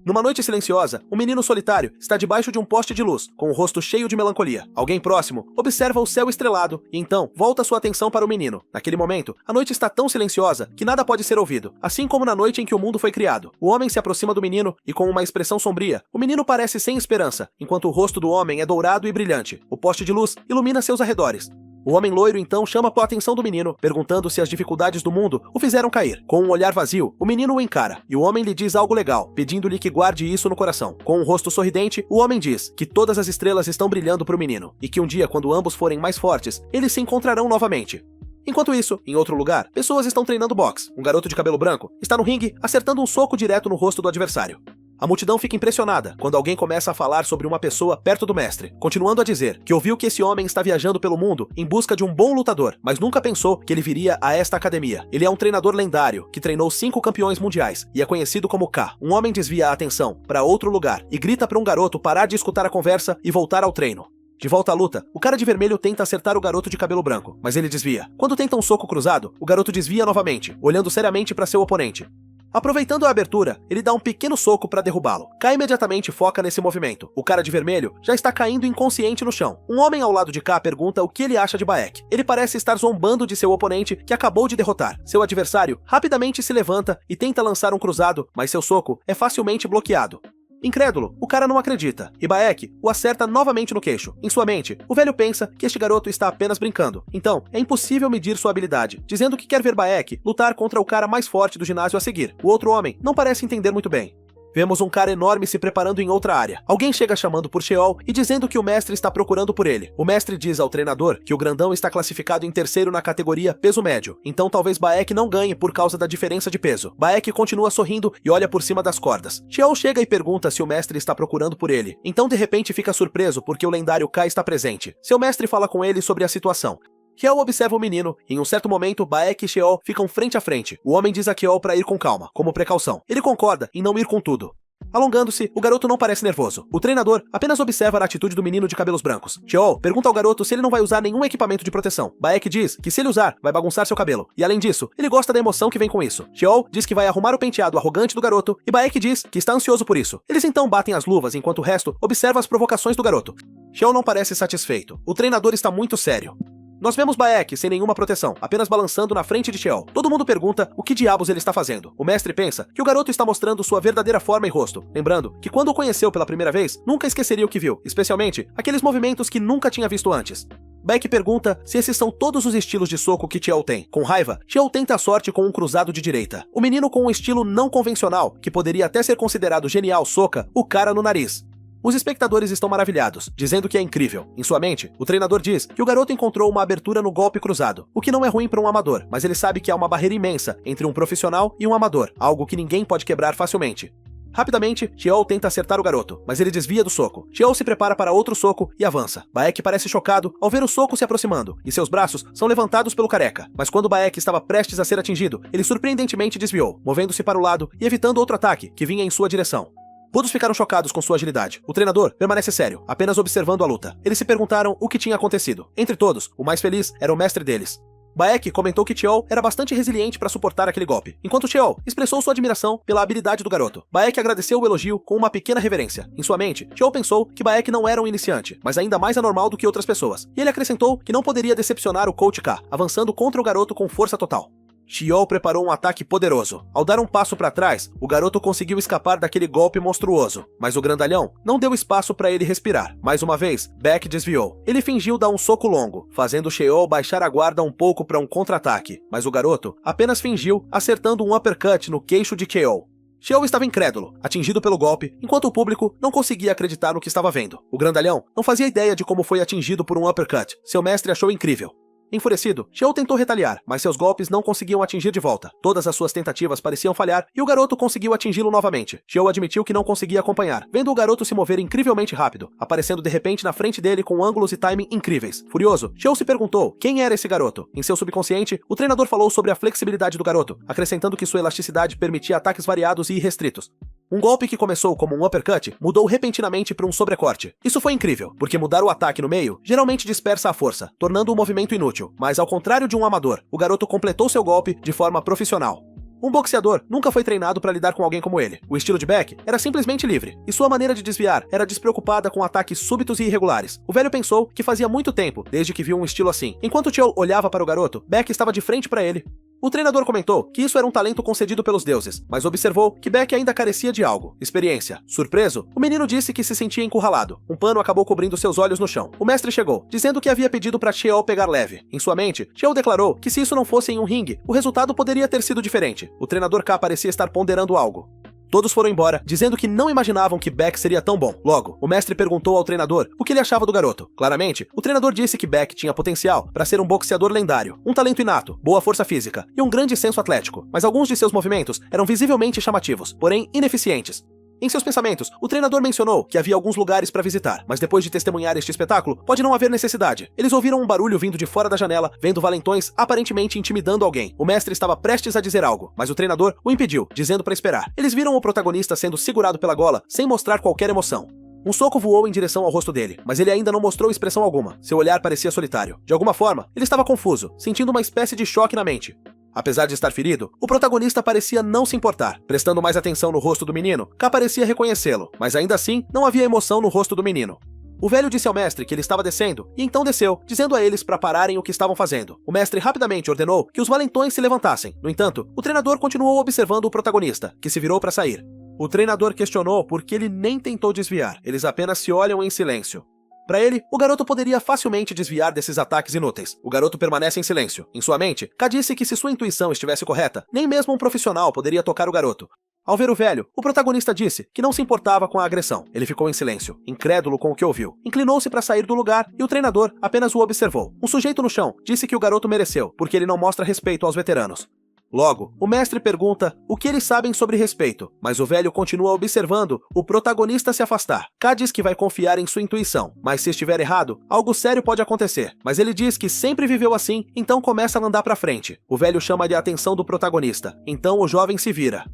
Numa noite silenciosa, um menino solitário está debaixo de um poste de luz, com o rosto cheio de melancolia. Alguém próximo observa o céu estrelado e então volta sua atenção para o menino. Naquele momento, a noite está tão silenciosa que nada pode ser ouvido, assim como na noite em que o mundo foi criado. O homem se aproxima do menino e, com uma expressão sombria, o menino parece sem esperança, enquanto o rosto do homem é dourado e brilhante. O poste de luz ilumina seus arredores. O homem loiro então chama a atenção do menino, perguntando se as dificuldades do mundo o fizeram cair. Com um olhar vazio, o menino o encara, e o homem lhe diz algo legal, pedindo-lhe que guarde isso no coração. Com um rosto sorridente, o homem diz que todas as estrelas estão brilhando para o menino, e que um dia, quando ambos forem mais fortes, eles se encontrarão novamente. Enquanto isso, em outro lugar, pessoas estão treinando boxe. Um garoto de cabelo branco está no ringue, acertando um soco direto no rosto do adversário. A multidão fica impressionada quando alguém começa a falar sobre uma pessoa perto do mestre, continuando a dizer que ouviu que esse homem está viajando pelo mundo em busca de um bom lutador, mas nunca pensou que ele viria a esta academia. Ele é um treinador lendário que treinou 5 campeões mundiais e é conhecido como K. Um homem desvia a atenção para outro lugar e grita para um garoto parar de escutar a conversa e voltar ao treino. De volta à luta, o cara de vermelho tenta acertar o garoto de cabelo branco, mas ele desvia. Quando tenta um soco cruzado, o garoto desvia novamente, olhando seriamente para seu oponente. Aproveitando a abertura, ele dá um pequeno soco para derrubá-lo. K imediatamente foca nesse movimento. O cara de vermelho já está caindo inconsciente no chão. Um homem ao lado de K pergunta o que ele acha de Baek. Ele parece estar zombando de seu oponente que acabou de derrotar. Seu adversário rapidamente se levanta e tenta lançar um cruzado, mas seu soco é facilmente bloqueado. Incrédulo, o cara não acredita, e Baek o acerta novamente no queixo. Em sua mente, o velho pensa que este garoto está apenas brincando. Então, é impossível medir sua habilidade, dizendo que quer ver Baek lutar contra o cara mais forte do ginásio a seguir. O outro homem não parece entender muito bem. Vemos um cara enorme se preparando em outra área. Alguém chega chamando por Sheol e dizendo que o mestre está procurando por ele. O mestre diz ao treinador que o grandão está classificado em terceiro na categoria peso médio, então talvez Baek não ganhe por causa da diferença de peso. Baek continua sorrindo e olha por cima das cordas. Sheol chega e pergunta se o mestre está procurando por ele. Então de repente fica surpreso porque o lendário K está presente. Seu mestre fala com ele sobre a situação. Sheol observa o menino, e em um certo momento, Baek e Sheol ficam frente a frente. O homem diz a Sheol para ir com calma, como precaução. Ele concorda em não ir com tudo. Alongando-se, o garoto não parece nervoso. O treinador apenas observa a atitude do menino de cabelos brancos. Sheol pergunta ao garoto se ele não vai usar nenhum equipamento de proteção. Baek diz que se ele usar, vai bagunçar seu cabelo. E além disso, ele gosta da emoção que vem com isso. Sheol diz que vai arrumar o penteado arrogante do garoto, e Baek diz que está ansioso por isso. Eles então batem as luvas enquanto o resto observa as provocações do garoto. Sheol não parece satisfeito. O treinador está muito sério. Nós vemos Baek sem nenhuma proteção, apenas balançando na frente de Sheol. Todo mundo pergunta o que diabos ele está fazendo. O mestre pensa que o garoto está mostrando sua verdadeira forma e rosto, lembrando que quando o conheceu pela primeira vez, nunca esqueceria o que viu, especialmente aqueles movimentos que nunca tinha visto antes. Baek pergunta se esses são todos os estilos de soco que Sheol tem. Com raiva, Sheol tenta a sorte com um cruzado de direita. O menino com um estilo não convencional, que poderia até ser considerado genial, soca o cara no nariz. Os espectadores estão maravilhados, dizendo que é incrível. Em sua mente, o treinador diz que o garoto encontrou uma abertura no golpe cruzado, o que não é ruim para um amador, mas ele sabe que há uma barreira imensa entre um profissional e um amador, algo que ninguém pode quebrar facilmente. Rapidamente, Sheol tenta acertar o garoto, mas ele desvia do soco. Sheol se prepara para outro soco e avança. Baek parece chocado ao ver o soco se aproximando, e seus braços são levantados pelo careca. Mas quando Baek estava prestes a ser atingido, ele surpreendentemente desviou, movendo-se para o lado e evitando outro ataque que vinha em sua direção. Todos ficaram chocados com sua agilidade. O treinador permanece sério, apenas observando a luta. Eles se perguntaram o que tinha acontecido. Entre todos, o mais feliz era o mestre deles. Baek comentou que Sheol era bastante resiliente para suportar aquele golpe, enquanto Sheol expressou sua admiração pela habilidade do garoto. Baek agradeceu o elogio com uma pequena reverência. Em sua mente, Sheol pensou que Baek não era um iniciante, mas ainda mais anormal do que outras pessoas. E ele acrescentou que não poderia decepcionar o Coach K, avançando contra o garoto com força total. Sheol preparou um ataque poderoso. Ao dar um passo para trás, o garoto conseguiu escapar daquele golpe monstruoso, mas o grandalhão não deu espaço para ele respirar. Mais uma vez, Baek desviou. Ele fingiu dar um soco longo, fazendo Sheol baixar a guarda um pouco para um contra-ataque, mas o garoto apenas fingiu, acertando um uppercut no queixo de Sheol. Sheol estava incrédulo, atingido pelo golpe, enquanto o público não conseguia acreditar no que estava vendo. O grandalhão não fazia ideia de como foi atingido por um uppercut. Seu mestre achou incrível. Enfurecido, Sheol tentou retaliar, mas seus golpes não conseguiam atingir de volta. Todas as suas tentativas pareciam falhar e o garoto conseguiu atingi-lo novamente. Sheol admitiu que não conseguia acompanhar, vendo o garoto se mover incrivelmente rápido, aparecendo de repente na frente dele com ângulos e timing incríveis. Furioso, Sheol se perguntou quem era esse garoto. Em seu subconsciente, o treinador falou sobre a flexibilidade do garoto, acrescentando que sua elasticidade permitia ataques variados e irrestritos. Um golpe que começou como um uppercut mudou repentinamente para um sobrecorte. Isso foi incrível, porque mudar o ataque no meio geralmente dispersa a força, tornando o movimento inútil, mas ao contrário de um amador, o garoto completou seu golpe de forma profissional. Um boxeador nunca foi treinado para lidar com alguém como ele. O estilo de Beck era simplesmente livre, e sua maneira de desviar era despreocupada com ataques súbitos e irregulares. O velho pensou que fazia muito tempo desde que viu um estilo assim. Enquanto Chael olhava para o garoto, Beck estava de frente para ele. O treinador comentou que isso era um talento concedido pelos deuses, mas observou que Beck ainda carecia de algo: experiência. Surpreso, o menino disse que se sentia encurralado. Um pano acabou cobrindo seus olhos no chão. O mestre chegou, dizendo que havia pedido para Chael pegar leve. Em sua mente, Chael declarou que se isso não fosse em um ringue, o resultado poderia ter sido diferente. O treinador K parecia estar ponderando algo. Todos foram embora, dizendo que não imaginavam que Beck seria tão bom. Logo, o mestre perguntou ao treinador o que ele achava do garoto. Claramente, o treinador disse que Beck tinha potencial para ser um boxeador lendário, um talento inato, boa força física e um grande senso atlético, mas alguns de seus movimentos eram visivelmente chamativos, porém ineficientes. Em seus pensamentos, o treinador mencionou que havia alguns lugares para visitar, mas depois de testemunhar este espetáculo, pode não haver necessidade. Eles ouviram um barulho vindo de fora da janela, vendo valentões aparentemente intimidando alguém. O mestre estava prestes a dizer algo, mas o treinador o impediu, dizendo para esperar. Eles viram o protagonista sendo segurado pela gola, sem mostrar qualquer emoção. Um soco voou em direção ao rosto dele, mas ele ainda não mostrou expressão alguma. Seu olhar parecia solitário. De alguma forma, ele estava confuso, sentindo uma espécie de choque na mente. Apesar de estar ferido, o protagonista parecia não se importar. Prestando mais atenção no rosto do menino, K parecia reconhecê-lo, mas ainda assim, não havia emoção no rosto do menino. O velho disse ao mestre que ele estava descendo, e então desceu, dizendo a eles para pararem o que estavam fazendo. O mestre rapidamente ordenou que os valentões se levantassem. No entanto, o treinador continuou observando o protagonista, que se virou para sair. O treinador questionou por que ele nem tentou desviar. Eles apenas se olham em silêncio. Para ele, o garoto poderia facilmente desviar desses ataques inúteis. O garoto permanece em silêncio. Em sua mente, K disse que se sua intuição estivesse correta, nem mesmo um profissional poderia tocar o garoto. Ao ver o velho, o protagonista disse que não se importava com a agressão. Ele ficou em silêncio, incrédulo com o que ouviu. Inclinou-se para sair do lugar e o treinador apenas o observou. Um sujeito no chão disse que o garoto mereceu, porque ele não mostra respeito aos veteranos. Logo, o mestre pergunta o que eles sabem sobre respeito, mas o velho continua observando o protagonista se afastar. K diz que vai confiar em sua intuição, mas se estiver errado, algo sério pode acontecer. Mas ele diz que sempre viveu assim, então começa a andar para frente. O velho chama a atenção do protagonista, então o jovem se vira.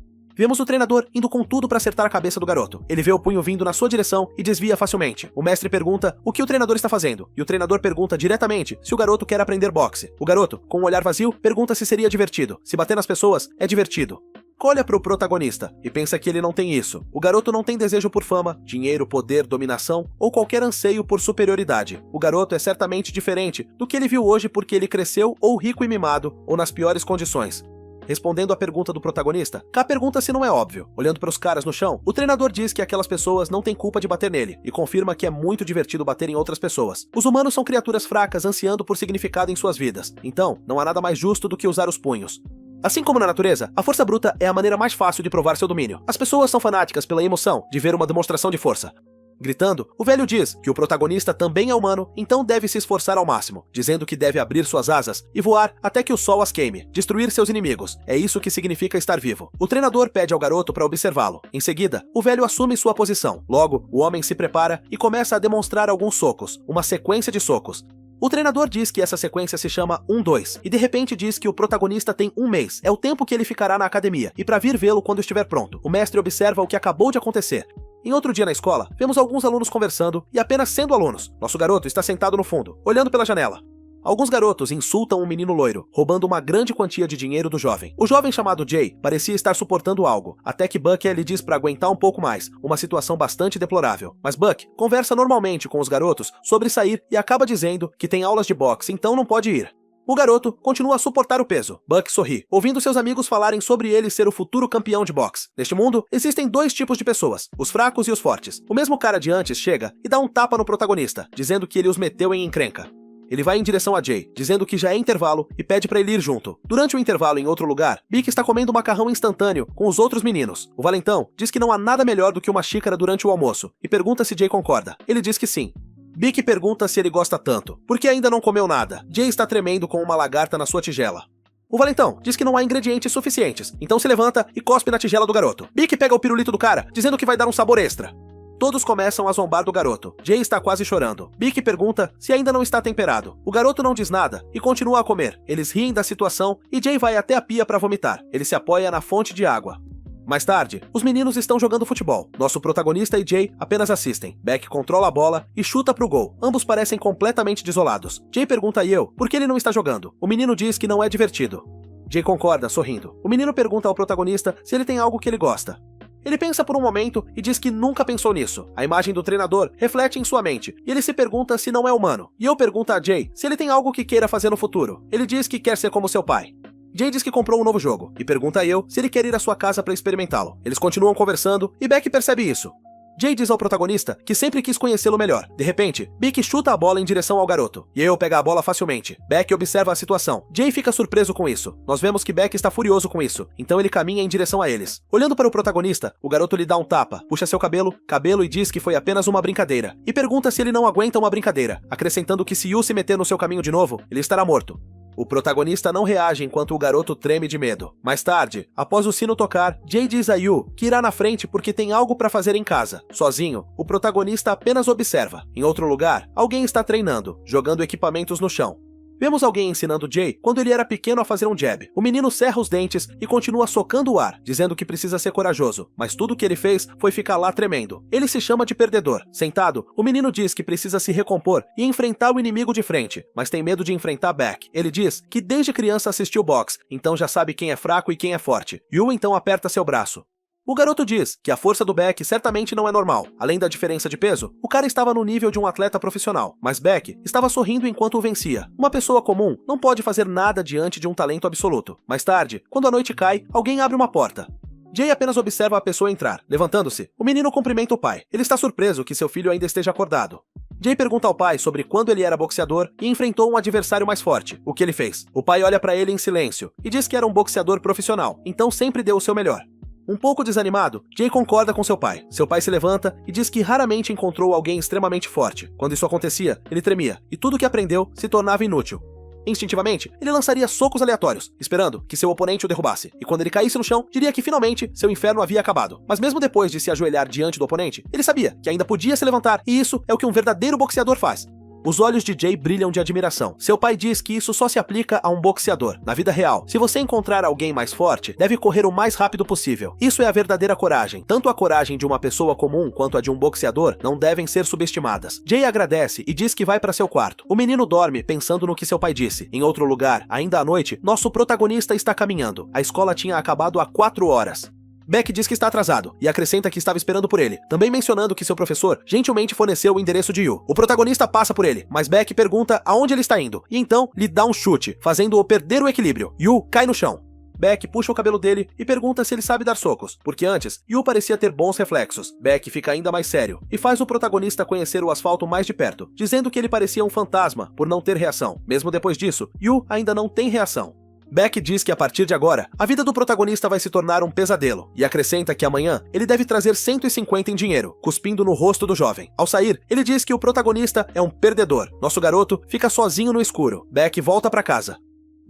Vemos o treinador indo com tudo para acertar a cabeça do garoto. Ele vê o punho vindo na sua direção e desvia facilmente. O mestre pergunta o que o treinador está fazendo, e o treinador pergunta diretamente se o garoto quer aprender boxe. O garoto, com um olhar vazio, pergunta se seria divertido. Se bater nas pessoas, é divertido. Olha para o protagonista e pensa que ele não tem isso. O garoto não tem desejo por fama, dinheiro, poder, dominação ou qualquer anseio por superioridade. O garoto é certamente diferente do que ele viu hoje porque ele cresceu ou rico e mimado ou nas piores condições. Respondendo à pergunta do protagonista, K pergunta se não é óbvio. Olhando para os caras no chão, o treinador diz que aquelas pessoas não têm culpa de bater nele, e confirma que é muito divertido bater em outras pessoas. Os humanos são criaturas fracas ansiando por significado em suas vidas, então não há nada mais justo do que usar os punhos. Assim como na natureza, a força bruta é a maneira mais fácil de provar seu domínio. As pessoas são fanáticas pela emoção de ver uma demonstração de força. Gritando, o velho diz que o protagonista também é humano, então deve se esforçar ao máximo, dizendo que deve abrir suas asas e voar até que o sol as queime, destruir seus inimigos. É isso que significa estar vivo. O treinador pede ao garoto para observá-lo. Em seguida, o velho assume sua posição. Logo, o homem se prepara e começa a demonstrar alguns socos, uma sequência de socos. O treinador diz que essa sequência se chama 1-2, e de repente diz que o protagonista tem um mês, é o tempo que ele ficará na academia, e para vir vê-lo quando estiver pronto. O mestre observa o que acabou de acontecer. Em outro dia na escola, vemos alguns alunos conversando e apenas sendo alunos. Nosso garoto está sentado no fundo, olhando pela janela. Alguns garotos insultam um menino loiro, roubando uma grande quantia de dinheiro do jovem. O jovem chamado Jay parecia estar suportando algo, até que Buck lhe diz para aguentar um pouco mais, uma situação bastante deplorável. Mas Buck conversa normalmente com os garotos sobre sair e acaba dizendo que tem aulas de boxe, então não pode ir. O garoto continua a suportar o peso. Buck sorri, ouvindo seus amigos falarem sobre ele ser o futuro campeão de boxe. Neste mundo, existem dois tipos de pessoas, os fracos e os fortes. O mesmo cara de antes chega e dá um tapa no protagonista, dizendo que ele os meteu em encrenca. Ele vai em direção a Jay, dizendo que já é intervalo e pede para ele ir junto. Durante o intervalo em outro lugar, Bick está comendo macarrão instantâneo com os outros meninos. O valentão diz que não há nada melhor do que uma xícara durante o almoço e pergunta se Jay concorda. Ele diz que sim. Bick pergunta se ele gosta tanto, porque ainda não comeu nada. Jay está tremendo com uma lagarta na sua tigela. O valentão diz que não há ingredientes suficientes, então se levanta e cospe na tigela do garoto. Bick pega o pirulito do cara, dizendo que vai dar um sabor extra. Todos começam a zombar do garoto. Jay está quase chorando. Bick pergunta se ainda não está temperado. O garoto não diz nada e continua a comer. Eles riem da situação e Jay vai até a pia para vomitar. Ele se apoia na fonte de água. Mais tarde, os meninos estão jogando futebol. Nosso protagonista e Jay apenas assistem. Beck controla a bola e chuta pro gol. Ambos parecem completamente desolados. Jay pergunta a Yale por que ele não está jogando. O menino diz que não é divertido. Jay concorda, sorrindo. O menino pergunta ao protagonista se ele tem algo que ele gosta. Ele pensa por um momento e diz que nunca pensou nisso. A imagem do treinador reflete em sua mente e ele se pergunta se não é humano. E eu pergunto a Jay se ele tem algo que queira fazer no futuro. Ele diz que quer ser como seu pai. Jay diz que comprou um novo jogo e pergunta a eu se ele quer ir à sua casa para experimentá-lo. Eles continuam conversando e Beck percebe isso. Jay diz ao protagonista que sempre quis conhecê-lo melhor. De repente, Beck chuta a bola em direção ao garoto. E eu pega a bola facilmente. Beck observa a situação. Jay fica surpreso com isso. Nós vemos que Beck está furioso com isso. Então ele caminha em direção a eles. Olhando para o protagonista, o garoto lhe dá um tapa, puxa seu cabelo e diz que foi apenas uma brincadeira. E pergunta se ele não aguenta uma brincadeira, acrescentando que se Yu se meter no seu caminho de novo, ele estará morto. O protagonista não reage enquanto o garoto treme de medo. Mais tarde, após o sino tocar, Jay diz a Yu que irá na frente porque tem algo para fazer em casa. Sozinho, o protagonista apenas observa. Em outro lugar, alguém está treinando, jogando equipamentos no chão. Vemos alguém ensinando Jay quando ele era pequeno a fazer um jab. O menino cerra os dentes e continua socando o ar, dizendo que precisa ser corajoso, mas tudo que ele fez foi ficar lá tremendo. Ele se chama de perdedor. Sentado, o menino diz que precisa se recompor e enfrentar o inimigo de frente, mas tem medo de enfrentar Beck. Ele diz que desde criança assistiu boxe, então já sabe quem é fraco e quem é forte. Yu então aperta seu braço. O garoto diz que a força do Beck certamente não é normal. Além da diferença de peso, o cara estava no nível de um atleta profissional, mas Beck estava sorrindo enquanto o vencia. Uma pessoa comum não pode fazer nada diante de um talento absoluto. Mais tarde, quando a noite cai, alguém abre uma porta. Jay apenas observa a pessoa entrar. Levantando-se, o menino cumprimenta o pai. Ele está surpreso que seu filho ainda esteja acordado. Jay pergunta ao pai sobre quando ele era boxeador e enfrentou um adversário mais forte. O que ele fez? O pai olha para ele em silêncio e diz que era um boxeador profissional, então sempre deu o seu melhor. Um pouco desanimado, Jay concorda com seu pai. Seu pai se levanta e diz que raramente encontrou alguém extremamente forte. Quando isso acontecia, ele tremia, e tudo que aprendeu se tornava inútil. Instintivamente, ele lançaria socos aleatórios, esperando que seu oponente o derrubasse, e quando ele caísse no chão, diria que finalmente seu inferno havia acabado. Mas mesmo depois de se ajoelhar diante do oponente, ele sabia que ainda podia se levantar, e isso é o que um verdadeiro boxeador faz. Os olhos de Jay brilham de admiração. Seu pai diz que isso só se aplica a um boxeador. Na vida real, se você encontrar alguém mais forte, deve correr o mais rápido possível. Isso é a verdadeira coragem. Tanto a coragem de uma pessoa comum quanto a de um boxeador não devem ser subestimadas. Jay agradece e diz que vai para seu quarto. O menino dorme pensando no que seu pai disse. Em outro lugar, ainda à noite, nosso protagonista está caminhando. A escola tinha acabado há 4 horas. Beck diz que está atrasado e acrescenta que estava esperando por ele, também mencionando que seu professor gentilmente forneceu o endereço de Yu. O protagonista passa por ele, mas Beck pergunta aonde ele está indo, e então lhe dá um chute, fazendo-o perder o equilíbrio. Yu cai no chão. Beck puxa o cabelo dele e pergunta se ele sabe dar socos, porque antes, Yu parecia ter bons reflexos. Beck fica ainda mais sério e faz o protagonista conhecer o asfalto mais de perto, dizendo que ele parecia um fantasma por não ter reação. Mesmo depois disso, Yu ainda não tem reação. Beck diz que a partir de agora, a vida do protagonista vai se tornar um pesadelo, e acrescenta que amanhã ele deve trazer 150 em dinheiro, cuspindo no rosto do jovem. Ao sair, ele diz que o protagonista é um perdedor. Nosso garoto fica sozinho no escuro. Beck volta para casa.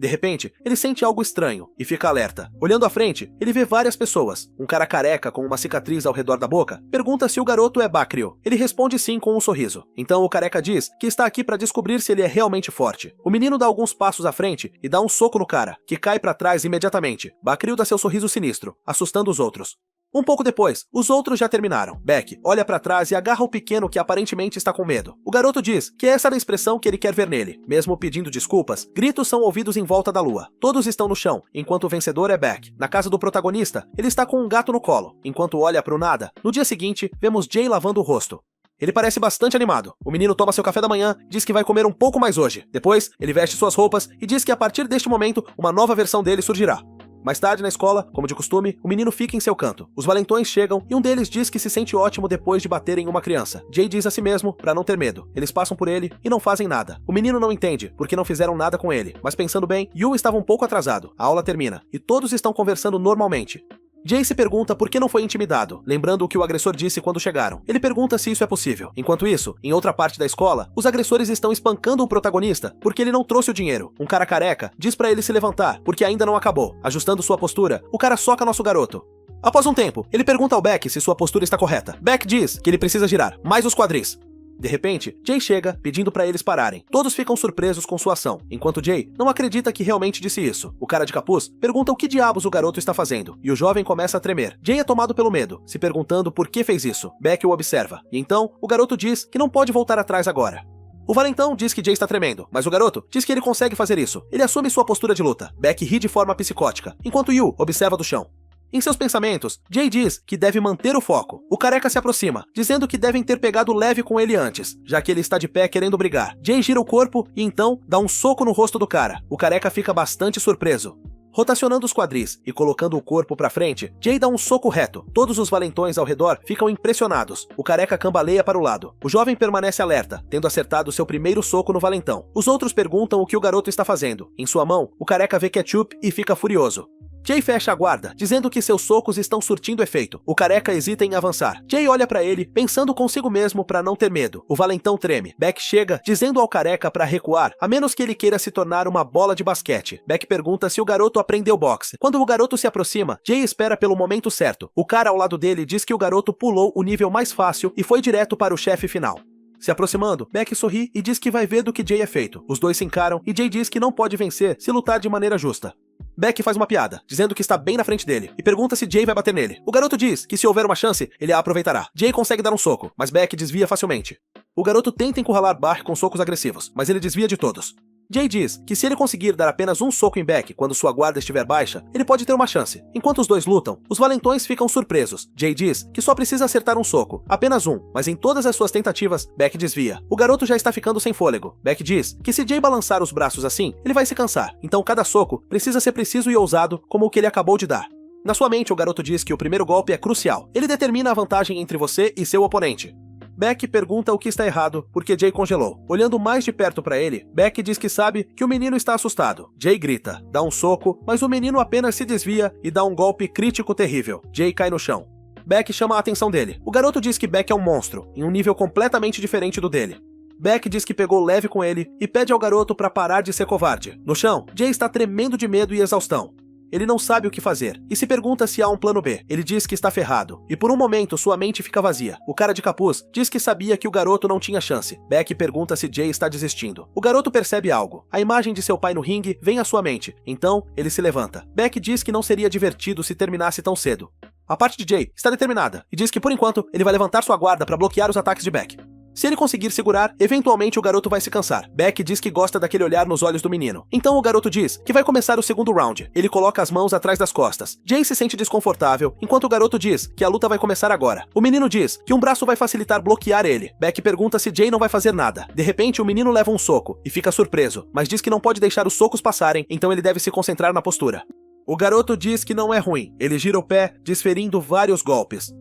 De repente, ele sente algo estranho e fica alerta. Olhando à frente, ele vê várias pessoas. Um cara careca com uma cicatriz ao redor da boca pergunta se o garoto é Bakrio. Ele responde sim com um sorriso. Então o careca diz que está aqui para descobrir se ele é realmente forte. O menino dá alguns passos à frente e dá um soco no cara, que cai para trás imediatamente. Bakrio dá seu sorriso sinistro, assustando os outros. Um pouco depois, os outros já terminaram. Beck olha para trás e agarra o pequeno que aparentemente está com medo. O garoto diz que essa era a expressão que ele quer ver nele. Mesmo pedindo desculpas, gritos são ouvidos em volta da lua. Todos estão no chão, enquanto o vencedor é Beck. Na casa do protagonista, ele está com um gato no colo. Enquanto olha para o nada, no dia seguinte, vemos Jay lavando o rosto. Ele parece bastante animado. O menino toma seu café da manhã, diz que vai comer um pouco mais hoje. Depois, ele veste suas roupas e diz que a partir deste momento, uma nova versão dele surgirá. Mais tarde na escola, como de costume, o menino fica em seu canto. Os valentões chegam e um deles diz que se sente ótimo depois de bater em uma criança. Jay diz a si mesmo para não ter medo. Eles passam por ele e não fazem nada. O menino não entende porque não fizeram nada com ele. Mas pensando bem, Yu estava um pouco atrasado. A aula termina e todos estão conversando normalmente. Jay se pergunta por que não foi intimidado, lembrando o que o agressor disse quando chegaram. Ele pergunta se isso é possível. Enquanto isso, em outra parte da escola, os agressores estão espancando o protagonista porque ele não trouxe o dinheiro. Um cara careca diz pra ele se levantar, porque ainda não acabou. Ajustando sua postura, o cara soca nosso garoto. Após um tempo, ele pergunta ao Beck se sua postura está correta. Beck diz que ele precisa girar mais os quadris. De repente, Jay chega, pedindo para eles pararem. Todos ficam surpresos com sua ação, enquanto Jay não acredita que realmente disse isso. O cara de capuz pergunta o que diabos o garoto está fazendo, e o jovem começa a tremer. Jay é tomado pelo medo, se perguntando por que fez isso. Beck o observa, e então o garoto diz que não pode voltar atrás agora. O valentão diz que Jay está tremendo, mas o garoto diz que ele consegue fazer isso. Ele assume sua postura de luta. Beck ri de forma psicótica, enquanto Yu observa do chão. Em seus pensamentos, Jay diz que deve manter o foco. O careca se aproxima, dizendo que devem ter pegado leve com ele antes, já que ele está de pé querendo brigar. Jay gira o corpo e então dá um soco no rosto do cara. O careca fica bastante surpreso. Rotacionando os quadris e colocando o corpo pra frente, Jay dá um soco reto. Todos os valentões ao redor ficam impressionados. O careca cambaleia para o lado. O jovem permanece alerta, tendo acertado seu primeiro soco no valentão. Os outros perguntam o que o garoto está fazendo. Em sua mão, o careca vê ketchup e fica furioso. Jay fecha a guarda, dizendo que seus socos estão surtindo efeito. O careca hesita em avançar. Jay olha pra ele, pensando consigo mesmo pra não ter medo. O valentão treme. Beck chega, dizendo ao careca pra recuar, a menos que ele queira se tornar uma bola de basquete. Beck pergunta se o garoto aprendeu boxe. Quando o garoto se aproxima, Jay espera pelo momento certo. O cara ao lado dele diz que o garoto pulou o nível mais fácil e foi direto para o chefe final. Se aproximando, Beck sorri e diz que vai ver do que Jay é feito. Os dois se encaram e Jay diz que não pode vencer se lutar de maneira justa. Beck faz uma piada, dizendo que está bem na frente dele, e pergunta se Jay vai bater nele. O garoto diz que se houver uma chance, ele a aproveitará. Jay consegue dar um soco, mas Beck desvia facilmente. O garoto tenta encurralar Bach com socos agressivos, mas ele desvia de todos. Jay diz que se ele conseguir dar apenas um soco em Beck quando sua guarda estiver baixa, ele pode ter uma chance. Enquanto os dois lutam, os valentões ficam surpresos. Jay diz que só precisa acertar um soco, apenas um, mas em todas as suas tentativas, Beck desvia. O garoto já está ficando sem fôlego. Beck diz que se Jay balançar os braços assim, ele vai se cansar, então cada soco precisa ser preciso e ousado como o que ele acabou de dar. Na sua mente, o garoto diz que o primeiro golpe é crucial. Ele determina a vantagem entre você e seu oponente. Beck pergunta o que está errado, porque Jay congelou. Olhando mais de perto para ele, Beck diz que sabe que o menino está assustado. Jay grita, dá um soco, mas o menino apenas se desvia e dá um golpe crítico terrível. Jay cai no chão. Beck chama a atenção dele. O garoto diz que Beck é um monstro, em um nível completamente diferente do dele. Beck diz que pegou leve com ele e pede ao garoto para parar de ser covarde. No chão, Jay está tremendo de medo e exaustão. Ele não sabe o que fazer, e se pergunta se há um plano B. Ele diz que está ferrado, e por um momento sua mente fica vazia. O cara de capuz diz que sabia que o garoto não tinha chance. Beck pergunta se Jay está desistindo. O garoto percebe algo. A imagem de seu pai no ringue vem à sua mente, então ele se levanta. Beck diz que não seria divertido se terminasse tão cedo. A parte de Jay está determinada, e diz que por enquanto ele vai levantar sua guarda para bloquear os ataques de Beck. Se ele conseguir segurar, eventualmente o garoto vai se cansar. Beck diz que gosta daquele olhar nos olhos do menino. Então o garoto diz que vai começar o segundo round. Ele coloca as mãos atrás das costas. Jay se sente desconfortável, enquanto o garoto diz que a luta vai começar agora. O menino diz que um braço vai facilitar bloquear ele. Beck pergunta se Jay não vai fazer nada. De repente, o menino leva um soco e fica surpreso, mas diz que não pode deixar os socos passarem, então ele deve se concentrar na postura. O garoto diz que não é ruim. Ele gira o pé, desferindo vários golpes.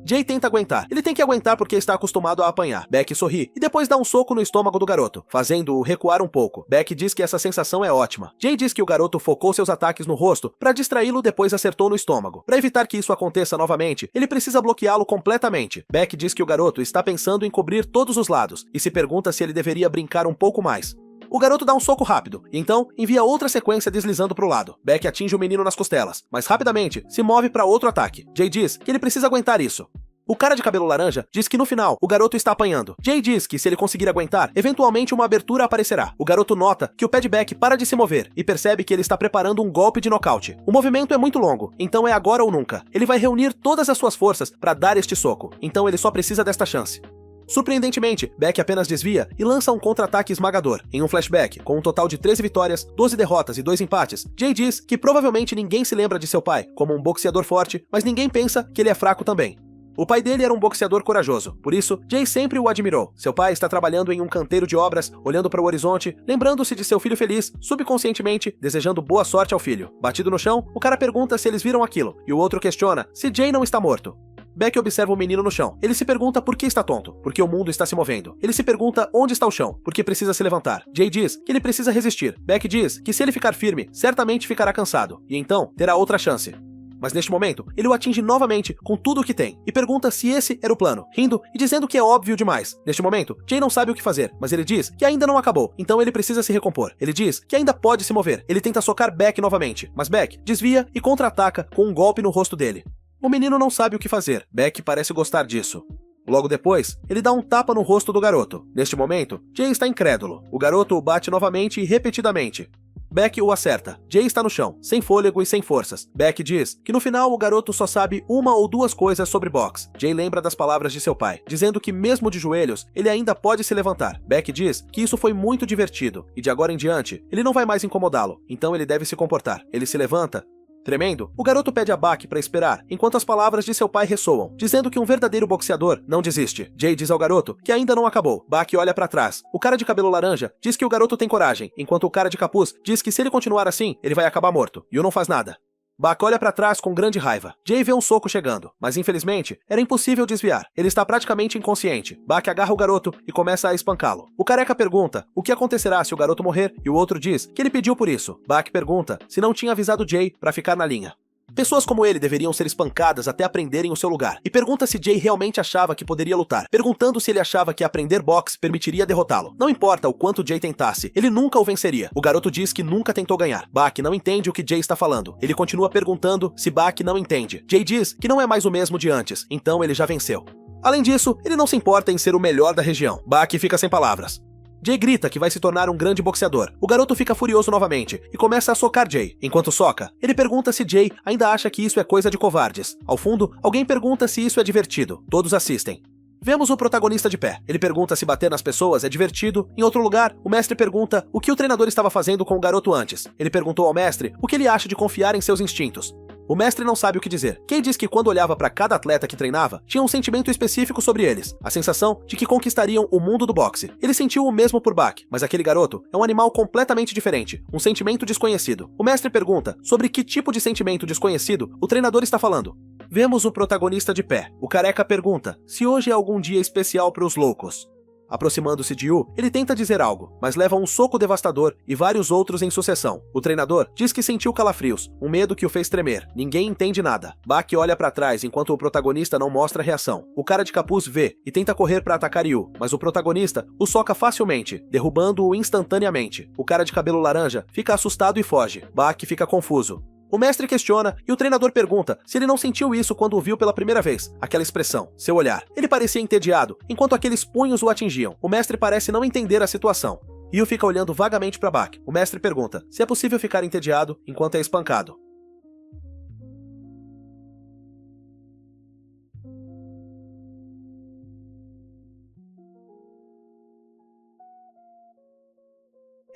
Jay tenta aguentar. Ele tem que aguentar porque está acostumado a apanhar. Beck sorri e depois dá um soco no estômago do garoto, fazendo-o recuar um pouco. Beck diz que essa sensação é ótima. Jay diz que o garoto focou seus ataques no rosto para distraí-lo, depois acertou no estômago. Para evitar que isso aconteça novamente, ele precisa bloqueá-lo completamente. Beck diz que o garoto está pensando em cobrir todos os lados e se pergunta se ele deveria brincar um pouco mais. O garoto dá um soco rápido, e então envia outra sequência deslizando para o lado. Beck atinge o menino nas costelas, mas rapidamente se move para outro ataque. Jay diz que ele precisa aguentar isso. O cara de cabelo laranja diz que no final, o garoto está apanhando. Jay diz que se ele conseguir aguentar, eventualmente uma abertura aparecerá. O garoto nota que o pé de Beck para de se mover e percebe que ele está preparando um golpe de nocaute. O movimento é muito longo, então é agora ou nunca. Ele vai reunir todas as suas forças para dar este soco, então ele só precisa desta chance. Surpreendentemente, Beck apenas desvia e lança um contra-ataque esmagador. Em um flashback, com um total de 13 vitórias, 12 derrotas e 2 empates, Jay diz que provavelmente ninguém se lembra de seu pai como um boxeador forte, mas ninguém pensa que ele é fraco também. O pai dele era um boxeador corajoso, por isso, Jay sempre o admirou. Seu pai está trabalhando em um canteiro de obras, olhando para o horizonte, lembrando-se de seu filho feliz, subconscientemente, desejando boa sorte ao filho. Batido no chão, o cara pergunta se eles viram aquilo, e o outro questiona se Jay não está morto. Beck observa o menino no chão. Ele se pergunta por que está tonto, porque o mundo está se movendo. Ele se pergunta onde está o chão, porque precisa se levantar. Jay diz que ele precisa resistir. Beck diz que se ele ficar firme, certamente ficará cansado, e então terá outra chance. Mas neste momento, ele o atinge novamente com tudo o que tem, e pergunta se esse era o plano, rindo e dizendo que é óbvio demais. Neste momento, Jay não sabe o que fazer, mas ele diz que ainda não acabou, então ele precisa se recompor. Ele diz que ainda pode se mover. Ele tenta socar Beck novamente, mas Beck desvia e contra-ataca com um golpe no rosto dele. O menino não sabe o que fazer. Beck parece gostar disso. Logo depois, ele dá um tapa no rosto do garoto. Neste momento, Jay está incrédulo. O garoto o bate novamente e repetidamente. Beck o acerta. Jay está no chão, sem fôlego e sem forças. Beck diz que no final o garoto só sabe uma ou duas coisas sobre boxe. Jay lembra das palavras de seu pai, dizendo que mesmo de joelhos, ele ainda pode se levantar. Beck diz que isso foi muito divertido e de agora em diante, ele não vai mais incomodá-lo, então ele deve se comportar. Ele se levanta. Tremendo, o garoto pede a Bak para esperar, enquanto as palavras de seu pai ressoam, dizendo que um verdadeiro boxeador não desiste. Jay diz ao garoto que ainda não acabou. Bak olha para trás. O cara de cabelo laranja diz que o garoto tem coragem, enquanto o cara de capuz diz que se ele continuar assim, ele vai acabar morto. Yu não faz nada. Bak olha para trás com grande raiva. Jay vê um soco chegando, mas infelizmente, era impossível desviar. Ele está praticamente inconsciente. Bak agarra o garoto e começa a espancá-lo. O careca pergunta o que acontecerá se o garoto morrer e o outro diz que ele pediu por isso. Bak pergunta se não tinha avisado Jay para ficar na linha. Pessoas como ele deveriam ser espancadas até aprenderem o seu lugar. E pergunta se Jay realmente achava que poderia lutar, perguntando se ele achava que aprender boxe permitiria derrotá-lo. Não importa o quanto Jay tentasse, ele nunca o venceria. O garoto diz que nunca tentou ganhar. Bak não entende o que Jay está falando. Ele continua perguntando se Bak não entende. Jay diz que não é mais o mesmo de antes, então ele já venceu. Além disso, ele não se importa em ser o melhor da região. Bak fica sem palavras. Jay grita que vai se tornar um grande boxeador. O garoto fica furioso novamente e começa a socar Jay. Enquanto soca, ele pergunta se Jay ainda acha que isso é coisa de covardes. Ao fundo, alguém pergunta se isso é divertido. Todos assistem. Vemos o protagonista de pé. Ele pergunta se bater nas pessoas é divertido. Em outro lugar, o mestre pergunta o que o treinador estava fazendo com o garoto antes. Ele perguntou ao mestre o que ele acha de confiar em seus instintos. O mestre não sabe o que dizer. Kay diz que quando olhava para cada atleta que treinava, tinha um sentimento específico sobre eles, a sensação de que conquistariam o mundo do boxe. Ele sentiu o mesmo por Bak, mas aquele garoto é um animal completamente diferente, um sentimento desconhecido. O mestre pergunta sobre que tipo de sentimento desconhecido o treinador está falando. Vemos o protagonista de pé. O careca pergunta se hoje é algum dia especial para os loucos. Aproximando-se de Yu, ele tenta dizer algo, mas leva um soco devastador e vários outros em sucessão. O treinador diz que sentiu calafrios, um medo que o fez tremer. Ninguém entende nada. Bak olha para trás enquanto o protagonista não mostra reação. O cara de capuz vê e tenta correr para atacar Yu, mas o protagonista o soca facilmente, derrubando-o instantaneamente. O cara de cabelo laranja fica assustado e foge. Bak fica confuso. O mestre questiona e o treinador pergunta se ele não sentiu isso quando o viu pela primeira vez, aquela expressão, seu olhar. Ele parecia entediado, enquanto aqueles punhos o atingiam. O mestre parece não entender a situação. Yu fica olhando vagamente para Bak. O mestre pergunta se é possível ficar entediado enquanto é espancado.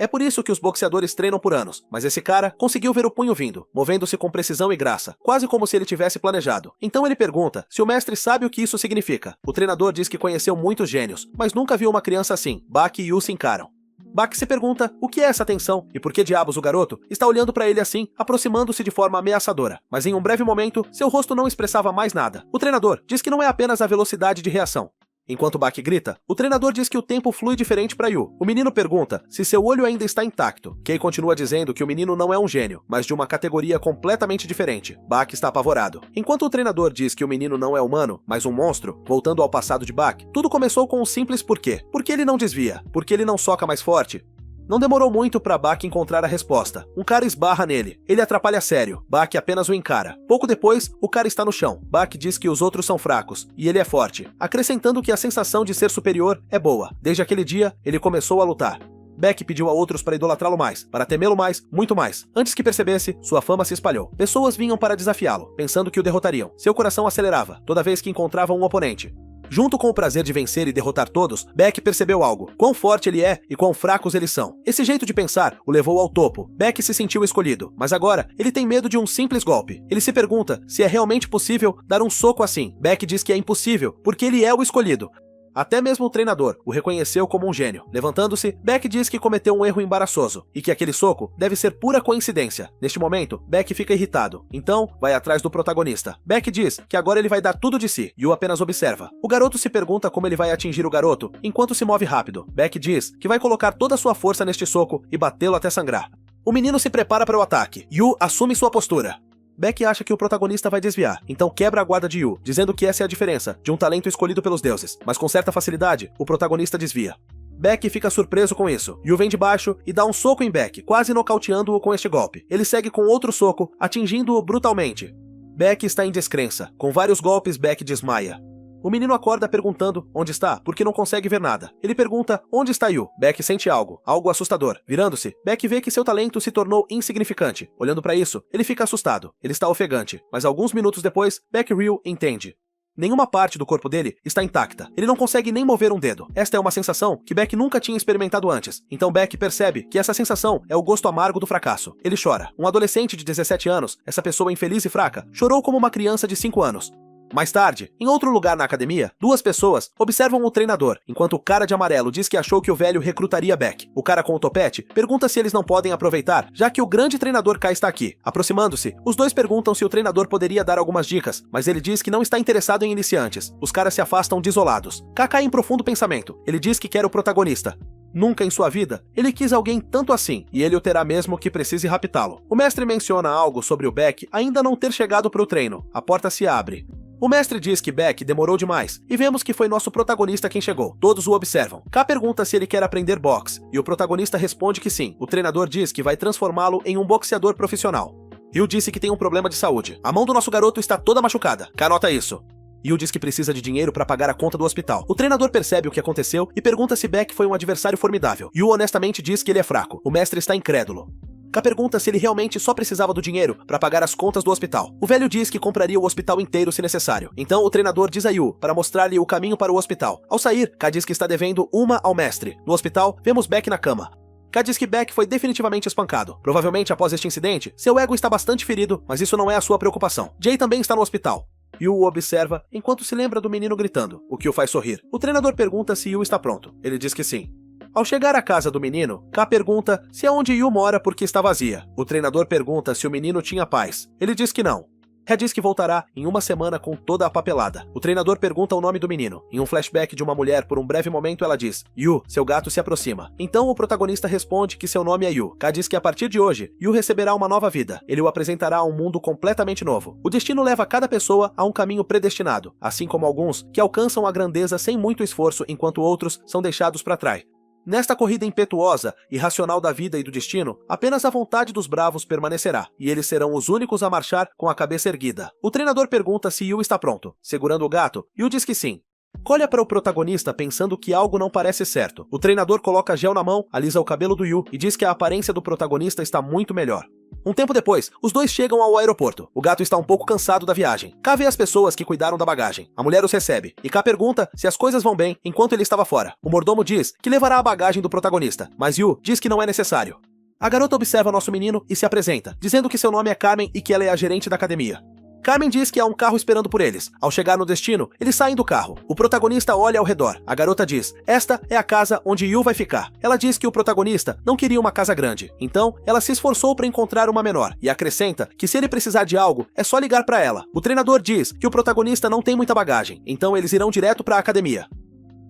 É por isso que os boxeadores treinam por anos, mas esse cara conseguiu ver o punho vindo, movendo-se com precisão e graça, quase como se ele tivesse planejado. Então ele pergunta se o mestre sabe o que isso significa. O treinador diz que conheceu muitos gênios, mas nunca viu uma criança assim. Bak e Yu se encaram. Bak se pergunta o que é essa tensão e por que diabos o garoto está olhando para ele assim, aproximando-se de forma ameaçadora. Mas em um breve momento, seu rosto não expressava mais nada. O treinador diz que não é apenas a velocidade de reação. Enquanto Bak grita, o treinador diz que o tempo flui diferente para Yu. O menino pergunta se seu olho ainda está intacto. Kay continua dizendo que o menino não é um gênio, mas de uma categoria completamente diferente. Bak está apavorado. Enquanto o treinador diz que o menino não é humano, mas um monstro, voltando ao passado de Bak, tudo começou com um simples porquê. Por que ele não desvia? Por que ele não soca mais forte? Não demorou muito para Bak encontrar a resposta. Um cara esbarra nele. Ele atrapalha sério. Bak apenas o encara. Pouco depois, o cara está no chão. Bak diz que os outros são fracos e ele é forte, acrescentando que a sensação de ser superior é boa. Desde aquele dia, ele começou a lutar. Beck pediu a outros para idolatrá-lo mais, para temê-lo mais, muito mais. Antes que percebesse, sua fama se espalhou. Pessoas vinham para desafiá-lo, pensando que o derrotariam. Seu coração acelerava toda vez que encontrava um oponente. Junto com o prazer de vencer e derrotar todos, Beck percebeu algo: quão forte ele é e quão fracos eles são. Esse jeito de pensar o levou ao topo. Beck se sentiu escolhido, mas agora ele tem medo de um simples golpe. Ele se pergunta se é realmente possível dar um soco assim. Beck diz que é impossível, porque ele é o escolhido. Até mesmo o treinador o reconheceu como um gênio. Levantando-se, Beck diz que cometeu um erro embaraçoso e que aquele soco deve ser pura coincidência. Neste momento, Beck fica irritado, então vai atrás do protagonista. Beck diz que agora ele vai dar tudo de si e o apenas observa. O garoto se pergunta como ele vai atingir o garoto enquanto se move rápido. Beck diz que vai colocar toda a sua força neste soco e batê-lo até sangrar. O menino se prepara para o ataque. Yu assume sua postura. Beck acha que o protagonista vai desviar, então quebra a guarda de Yu, dizendo que essa é a diferença de um talento escolhido pelos deuses, mas com certa facilidade, o protagonista desvia. Beck fica surpreso com isso. Yu vem de baixo e dá um soco em Beck, quase nocauteando-o com este golpe. Ele segue com outro soco, atingindo-o brutalmente. Beck está em descrença. Com vários golpes, Beck desmaia. O menino acorda perguntando onde está, porque não consegue ver nada. Ele pergunta onde está Yu. Beck sente algo assustador. Virando-se, Beck vê que seu talento se tornou insignificante. Olhando para isso, ele fica assustado. Ele está ofegante. Mas alguns minutos depois, Beck Ryu entende. Nenhuma parte do corpo dele está intacta. Ele não consegue nem mover um dedo. Esta é uma sensação que Beck nunca tinha experimentado antes. Então Beck percebe que essa sensação é o gosto amargo do fracasso. Ele chora. Um adolescente de 17 anos, essa pessoa infeliz e fraca, chorou como uma criança de 5 anos. Mais tarde, em outro lugar na academia, duas pessoas observam o treinador, enquanto o cara de amarelo diz que achou que o velho recrutaria Beck. O cara com o topete pergunta se eles não podem aproveitar, já que o grande treinador K está aqui. Aproximando-se, os dois perguntam se o treinador poderia dar algumas dicas, mas ele diz que não está interessado em iniciantes. Os caras se afastam desolados. K cai em profundo pensamento. Ele diz que quer o protagonista. Nunca em sua vida, ele quis alguém tanto assim, e ele o terá mesmo que precise raptá-lo. O mestre menciona algo sobre o Beck ainda não ter chegado para o treino. A porta se abre. O mestre diz que Beck demorou demais, e vemos que foi nosso protagonista quem chegou. Todos o observam. K pergunta se ele quer aprender boxe, e o protagonista responde que sim. O treinador diz que vai transformá-lo em um boxeador profissional. Ryu disse que tem um problema de saúde. A mão do nosso garoto está toda machucada. K nota isso. Ryu diz que precisa de dinheiro para pagar a conta do hospital. O treinador percebe o que aconteceu e pergunta se Beck foi um adversário formidável. Ryu honestamente diz que ele é fraco. O mestre está incrédulo. K pergunta se ele realmente só precisava do dinheiro para pagar as contas do hospital. O velho diz que compraria o hospital inteiro se necessário. Então o treinador diz a Yu para mostrar-lhe o caminho para o hospital. Ao sair, K diz que está devendo uma ao mestre. No hospital, vemos Beck na cama. K diz que Beck foi definitivamente espancado. Provavelmente após este incidente, seu ego está bastante ferido, mas isso não é a sua preocupação. Jay também está no hospital. Yu o observa enquanto se lembra do menino gritando, o que o faz sorrir. O treinador pergunta se Yu está pronto. Ele diz que sim. Ao chegar à casa do menino, K pergunta se é onde Yu mora porque está vazia. O treinador pergunta se o menino tinha pais. Ele diz que não. Ré diz que voltará em uma semana com toda a papelada. O treinador pergunta o nome do menino. Em um flashback de uma mulher, por um breve momento, ela diz: Yu, seu gato se aproxima. Então o protagonista responde que seu nome é Yu. K diz que a partir de hoje, Yu receberá uma nova vida. Ele o apresentará a um mundo completamente novo. O destino leva cada pessoa a um caminho predestinado, assim como alguns que alcançam a grandeza sem muito esforço, enquanto outros são deixados para trás. Nesta corrida impetuosa e racional da vida e do destino, apenas a vontade dos bravos permanecerá, e eles serão os únicos a marchar com a cabeça erguida. O treinador pergunta se Yu está pronto. Segurando o gato, Yu diz que sim. Olha para o protagonista pensando que algo não parece certo. O treinador coloca gel na mão, alisa o cabelo do Yu e diz que a aparência do protagonista está muito melhor. Um tempo depois, os dois chegam ao aeroporto. O gato está um pouco cansado da viagem. K vê as pessoas que cuidaram da bagagem. A mulher os recebe, e K pergunta se as coisas vão bem enquanto ele estava fora. O mordomo diz que levará a bagagem do protagonista, mas Yu diz que não é necessário. A garota observa nosso menino e se apresenta, dizendo que seu nome é Carmen e que ela é a gerente da academia. Carmen diz que há um carro esperando por eles. Ao chegar no destino, eles saem do carro. O protagonista olha ao redor. A garota diz: esta é a casa onde Yu vai ficar. Ela diz que o protagonista não queria uma casa grande. Então, ela se esforçou para encontrar uma menor. E acrescenta que se ele precisar de algo, é só ligar para ela. O treinador diz que o protagonista não tem muita bagagem. Então eles irão direto para a academia.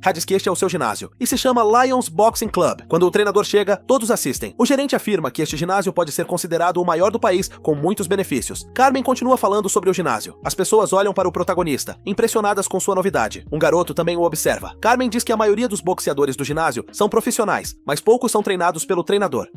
K diz que este é o seu ginásio, e se chama Lions Boxing Club. Quando o treinador chega, todos assistem. O gerente afirma que este ginásio pode ser considerado o maior do país, com muitos benefícios. Carmen continua falando sobre o ginásio. As pessoas olham para o protagonista, impressionadas com sua novidade. Um garoto também o observa. Carmen diz que a maioria dos boxeadores do ginásio são profissionais, mas poucos são treinados pelo treinador.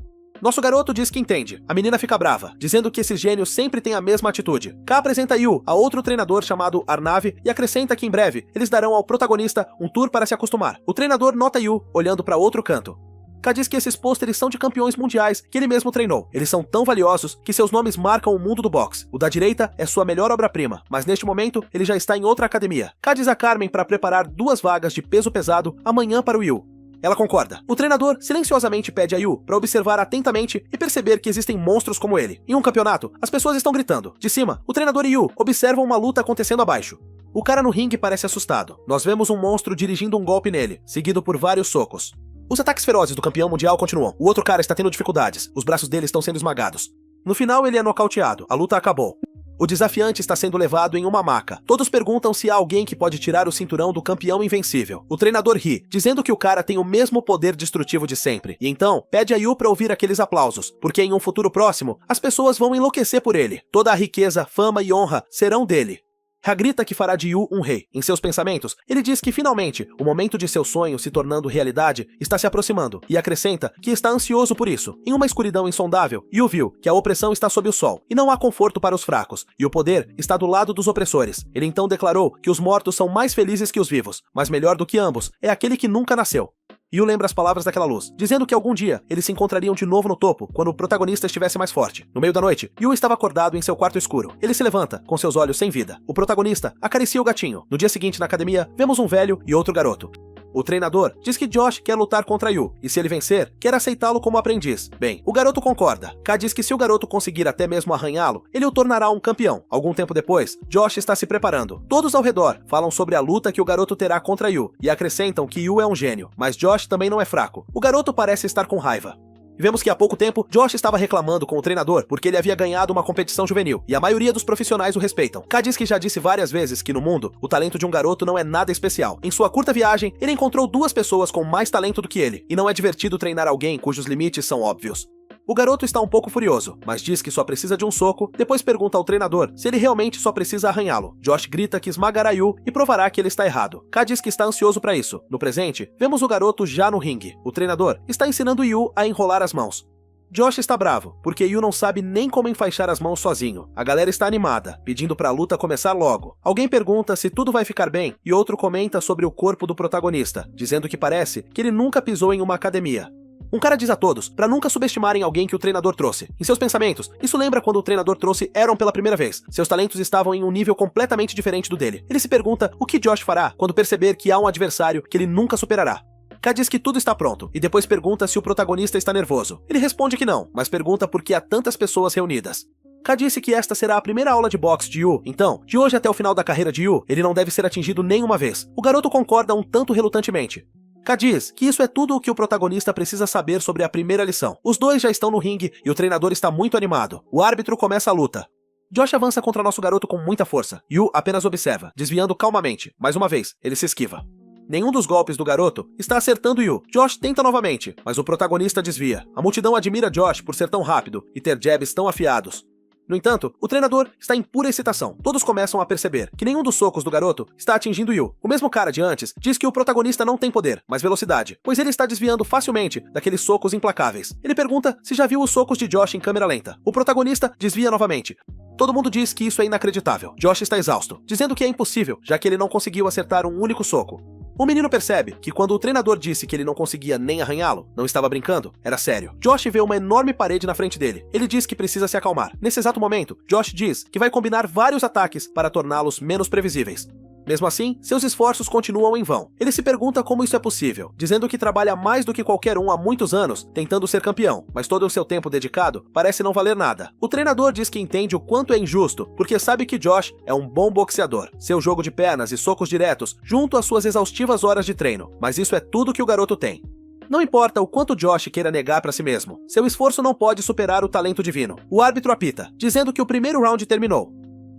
Nosso garoto diz que entende. A menina fica brava, dizendo que esses gênios sempre têm a mesma atitude. K apresenta Yu a outro treinador chamado Arnav e acrescenta que em breve eles darão ao protagonista um tour para se acostumar. O treinador nota Yu olhando para outro canto. K diz que esses pôsteres são de campeões mundiais que ele mesmo treinou. Eles são tão valiosos que seus nomes marcam o mundo do boxe. O da direita é sua melhor obra-prima, mas neste momento ele já está em outra academia. K diz a Carmen para preparar 2 vagas de peso pesado amanhã para o Yu. Ela concorda. O treinador silenciosamente pede a Yu para observar atentamente e perceber que existem monstros como ele. Em um campeonato, as pessoas estão gritando. De cima, o treinador e Yu observam uma luta acontecendo abaixo. O cara no ringue parece assustado. Nós vemos um monstro dirigindo um golpe nele, seguido por vários socos. Os ataques ferozes do campeão mundial continuam. O outro cara está tendo dificuldades. Os braços dele estão sendo esmagados. No final, ele é nocauteado. A luta acabou. O desafiante está sendo levado em uma maca. Todos perguntam se há alguém que pode tirar o cinturão do campeão invencível. O treinador ri, dizendo que o cara tem o mesmo poder destrutivo de sempre. E então, pede a Yu para ouvir aqueles aplausos, porque em um futuro próximo, as pessoas vão enlouquecer por ele. Toda a riqueza, fama e honra serão dele. Ha grita que fará de Yu um rei. Em seus pensamentos, ele diz que finalmente o momento de seu sonho se tornando realidade está se aproximando e acrescenta que está ansioso por isso. Em uma escuridão insondável, Yu viu que a opressão está sob o sol e não há conforto para os fracos, e o poder está do lado dos opressores. Ele então declarou que os mortos são mais felizes que os vivos, mas melhor do que ambos é aquele que nunca nasceu. Yu lembra as palavras daquela luz, dizendo que algum dia eles se encontrariam de novo no topo, quando o protagonista estivesse mais forte. No meio da noite, Yu estava acordado em seu quarto escuro. Ele se levanta, com seus olhos sem vida. O protagonista acaricia o gatinho. No dia seguinte, na academia, vemos um velho e outro garoto. O treinador diz que Josh quer lutar contra Yu, e se ele vencer, quer aceitá-lo como aprendiz. Bem, o garoto concorda. Ka diz que se o garoto conseguir até mesmo arranhá-lo, ele o tornará um campeão. Algum tempo depois, Josh está se preparando. Todos ao redor falam sobre a luta que o garoto terá contra Yu, e acrescentam que Yu é um gênio, mas Josh também não é fraco. O garoto parece estar com raiva. E vemos que há pouco tempo, Josh estava reclamando com o treinador porque ele havia ganhado uma competição juvenil, e a maioria dos profissionais o respeitam. Ka diz que já disse várias vezes que no mundo, o talento de um garoto não é nada especial. Em sua curta viagem, ele encontrou duas pessoas com mais talento do que ele, e não é divertido treinar alguém cujos limites são óbvios. O garoto está um pouco furioso, mas diz que só precisa de um soco, depois pergunta ao treinador se ele realmente só precisa arranhá-lo. Josh grita que esmagará Yu e provará que ele está errado. Ka diz que está ansioso para isso. No presente, vemos o garoto já no ringue. O treinador está ensinando Yu a enrolar as mãos. Josh está bravo, porque Yu não sabe nem como enfaixar as mãos sozinho. A galera está animada, pedindo para a luta começar logo. Alguém pergunta se tudo vai ficar bem, e outro comenta sobre o corpo do protagonista, dizendo que parece que ele nunca pisou em uma academia. Um cara diz a todos para nunca subestimarem alguém que o treinador trouxe. Em seus pensamentos, isso lembra quando o treinador trouxe Aaron pela primeira vez. Seus talentos estavam em um nível completamente diferente do dele. Ele se pergunta o que Josh fará quando perceber que há um adversário que ele nunca superará. Ka diz que tudo está pronto, e depois pergunta se o protagonista está nervoso. Ele responde que não, mas pergunta por que há tantas pessoas reunidas. Ka disse que esta será a primeira aula de boxe de Yu, então, de hoje até o final da carreira de Yu, ele não deve ser atingido nenhuma vez. O garoto concorda um tanto relutantemente. Ka diz que isso é tudo o que o protagonista precisa saber sobre a primeira lição. Os dois já estão no ringue e o treinador está muito animado. O árbitro começa a luta. Josh avança contra nosso garoto com muita força. Yu apenas observa, desviando calmamente. Mais uma vez, ele se esquiva. Nenhum dos golpes do garoto está acertando Yu. Josh tenta novamente, mas o protagonista desvia. A multidão admira Josh por ser tão rápido e ter jabs tão afiados. No entanto, o treinador está em pura excitação. Todos começam a perceber que nenhum dos socos do garoto está atingindo Yu. O mesmo cara de antes diz que o protagonista não tem poder, mas velocidade, pois ele está desviando facilmente daqueles socos implacáveis. Ele pergunta se já viu os socos de Josh em câmera lenta. O protagonista desvia novamente. Todo mundo diz que isso é inacreditável. Josh está exausto, dizendo que é impossível, já que ele não conseguiu acertar um único soco. O menino percebe que quando o treinador disse que ele não conseguia nem arranhá-lo, não estava brincando, era sério. Josh vê uma enorme parede na frente dele. Ele diz que precisa se acalmar. Nesse exato momento, Josh diz que vai combinar vários ataques para torná-los menos previsíveis. Mesmo assim, seus esforços continuam em vão. Ele se pergunta como isso é possível, dizendo que trabalha mais do que qualquer um há muitos anos tentando ser campeão, mas todo o seu tempo dedicado parece não valer nada. O treinador diz que entende o quanto é injusto, porque sabe que Josh é um bom boxeador. Seu jogo de pernas e socos diretos, junto às suas exaustivas horas de treino, mas isso é tudo que o garoto tem. Não importa o quanto Josh queira negar para si mesmo, seu esforço não pode superar o talento divino. O árbitro apita, dizendo que o primeiro round terminou.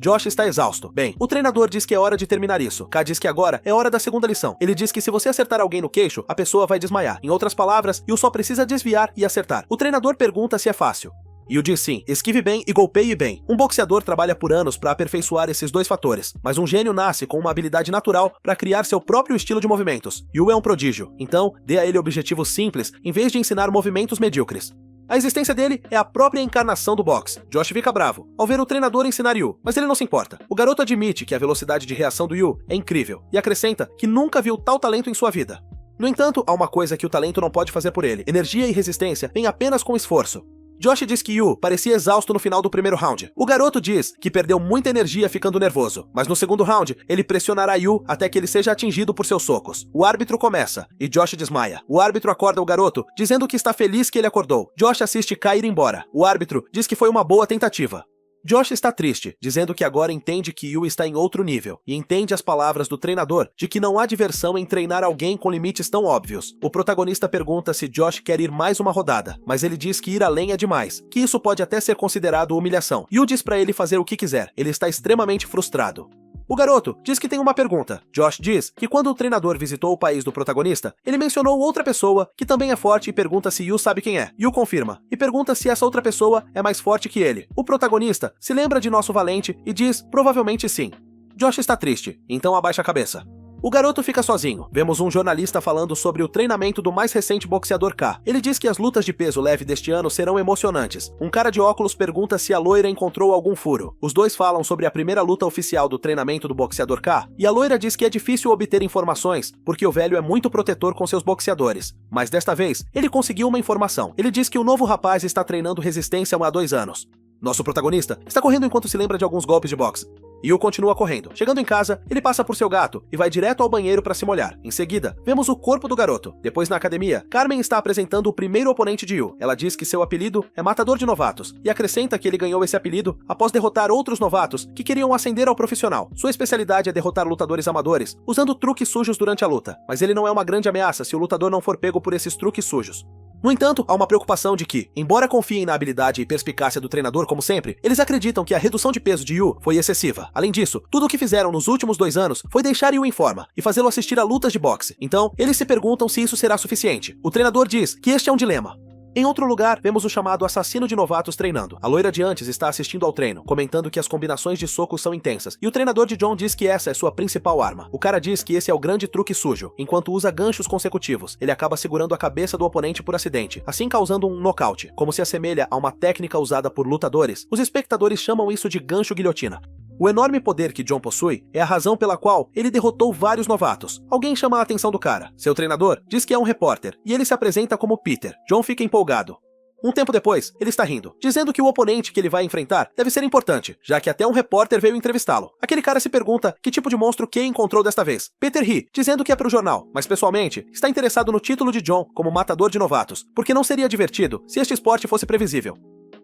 Josh está exausto. Bem, o treinador diz que é hora de terminar isso. Ka diz que agora é hora da segunda lição. Ele diz que se você acertar alguém no queixo, a pessoa vai desmaiar. Em outras palavras, Yu só precisa desviar e acertar. O treinador pergunta se é fácil. Yu diz sim, esquive bem e golpeie bem. Um boxeador trabalha por anos para aperfeiçoar esses dois fatores, mas um gênio nasce com uma habilidade natural para criar seu próprio estilo de movimentos. Yu é um prodígio, então dê a ele objetivos simples em vez de ensinar movimentos medíocres. A existência dele é a própria encarnação do boxe. Josh fica bravo ao ver o treinador ensinar Yu, mas ele não se importa. O garoto admite que a velocidade de reação do Yu é incrível e acrescenta que nunca viu tal talento em sua vida. No entanto, há uma coisa que o talento não pode fazer por ele. Energia e resistência vêm apenas com esforço. Josh diz que Yu parecia exausto no final do primeiro round. O garoto diz que perdeu muita energia ficando nervoso, mas no segundo round, ele pressionará Yu até que ele seja atingido por seus socos. O árbitro começa, e Josh desmaia. O árbitro acorda o garoto, dizendo que está feliz que ele acordou. Josh assiste Ka ir embora. O árbitro diz que foi uma boa tentativa. Josh está triste, dizendo que agora entende que Yu está em outro nível, e entende as palavras do treinador de que não há diversão em treinar alguém com limites tão óbvios. O protagonista pergunta se Josh quer ir mais uma rodada, mas ele diz que ir além é demais, que isso pode até ser considerado humilhação. Yu diz para ele fazer o que quiser, ele está extremamente frustrado. O garoto diz que tem uma pergunta. Josh diz que quando o treinador visitou o país do protagonista, ele mencionou outra pessoa que também é forte e pergunta se Yu sabe quem é. Yu confirma e pergunta se essa outra pessoa é mais forte que ele. O protagonista se lembra de nosso valente e diz provavelmente sim. Josh está triste, então abaixa a cabeça. O garoto fica sozinho. Vemos um jornalista falando sobre o treinamento do mais recente boxeador K. Ele diz que as lutas de peso leve deste ano serão emocionantes. Um cara de óculos pergunta se a loira encontrou algum furo. Os dois falam sobre a primeira luta oficial do treinamento do boxeador K, e a loira diz que é difícil obter informações, porque o velho é muito protetor com seus boxeadores. Mas desta vez, ele conseguiu uma informação. Ele diz que o novo rapaz está treinando resistência há 2 anos. Nosso protagonista está correndo enquanto se lembra de alguns golpes de boxe. Yu continua correndo. Chegando em casa, ele passa por seu gato e vai direto ao banheiro para se molhar. Em seguida, vemos o corpo do garoto. Depois, na academia, Carmen está apresentando o primeiro oponente de Yu. Ela diz que seu apelido é Matador de Novatos e acrescenta que ele ganhou esse apelido após derrotar outros novatos que queriam ascender ao profissional. Sua especialidade é derrotar lutadores amadores, usando truques sujos durante a luta, mas ele não é uma grande ameaça se o lutador não for pego por esses truques sujos. No entanto, há uma preocupação de que, embora confiem na habilidade e perspicácia do treinador como sempre, eles acreditam que a redução de peso de Yu foi excessiva. Além disso, tudo o que fizeram nos últimos 2 anos foi deixar Yu em forma e fazê-lo assistir a lutas de boxe. Então, eles se perguntam se isso será suficiente. O treinador diz que este é um dilema. Em outro lugar, vemos o chamado assassino de novatos treinando. A loira de antes está assistindo ao treino, comentando que as combinações de socos são intensas, e o treinador de John diz que essa é sua principal arma. O cara diz que esse é o grande truque sujo. Enquanto usa ganchos consecutivos, ele acaba segurando a cabeça do oponente por acidente, assim causando um nocaute. Como se assemelha a uma técnica usada por lutadores, os espectadores chamam isso de gancho guilhotina. O enorme poder que John possui é a razão pela qual ele derrotou vários novatos. Alguém chama a atenção do cara. Seu treinador diz que é um repórter, e ele se apresenta como Peter. John fica empolgado. Um tempo depois, ele está rindo, dizendo que o oponente que ele vai enfrentar deve ser importante, já que até um repórter veio entrevistá-lo. Aquele cara se pergunta que tipo de monstro Kay encontrou desta vez. Peter ri, dizendo que é para o jornal, mas pessoalmente está interessado no título de John como matador de novatos, porque não seria divertido se este esporte fosse previsível.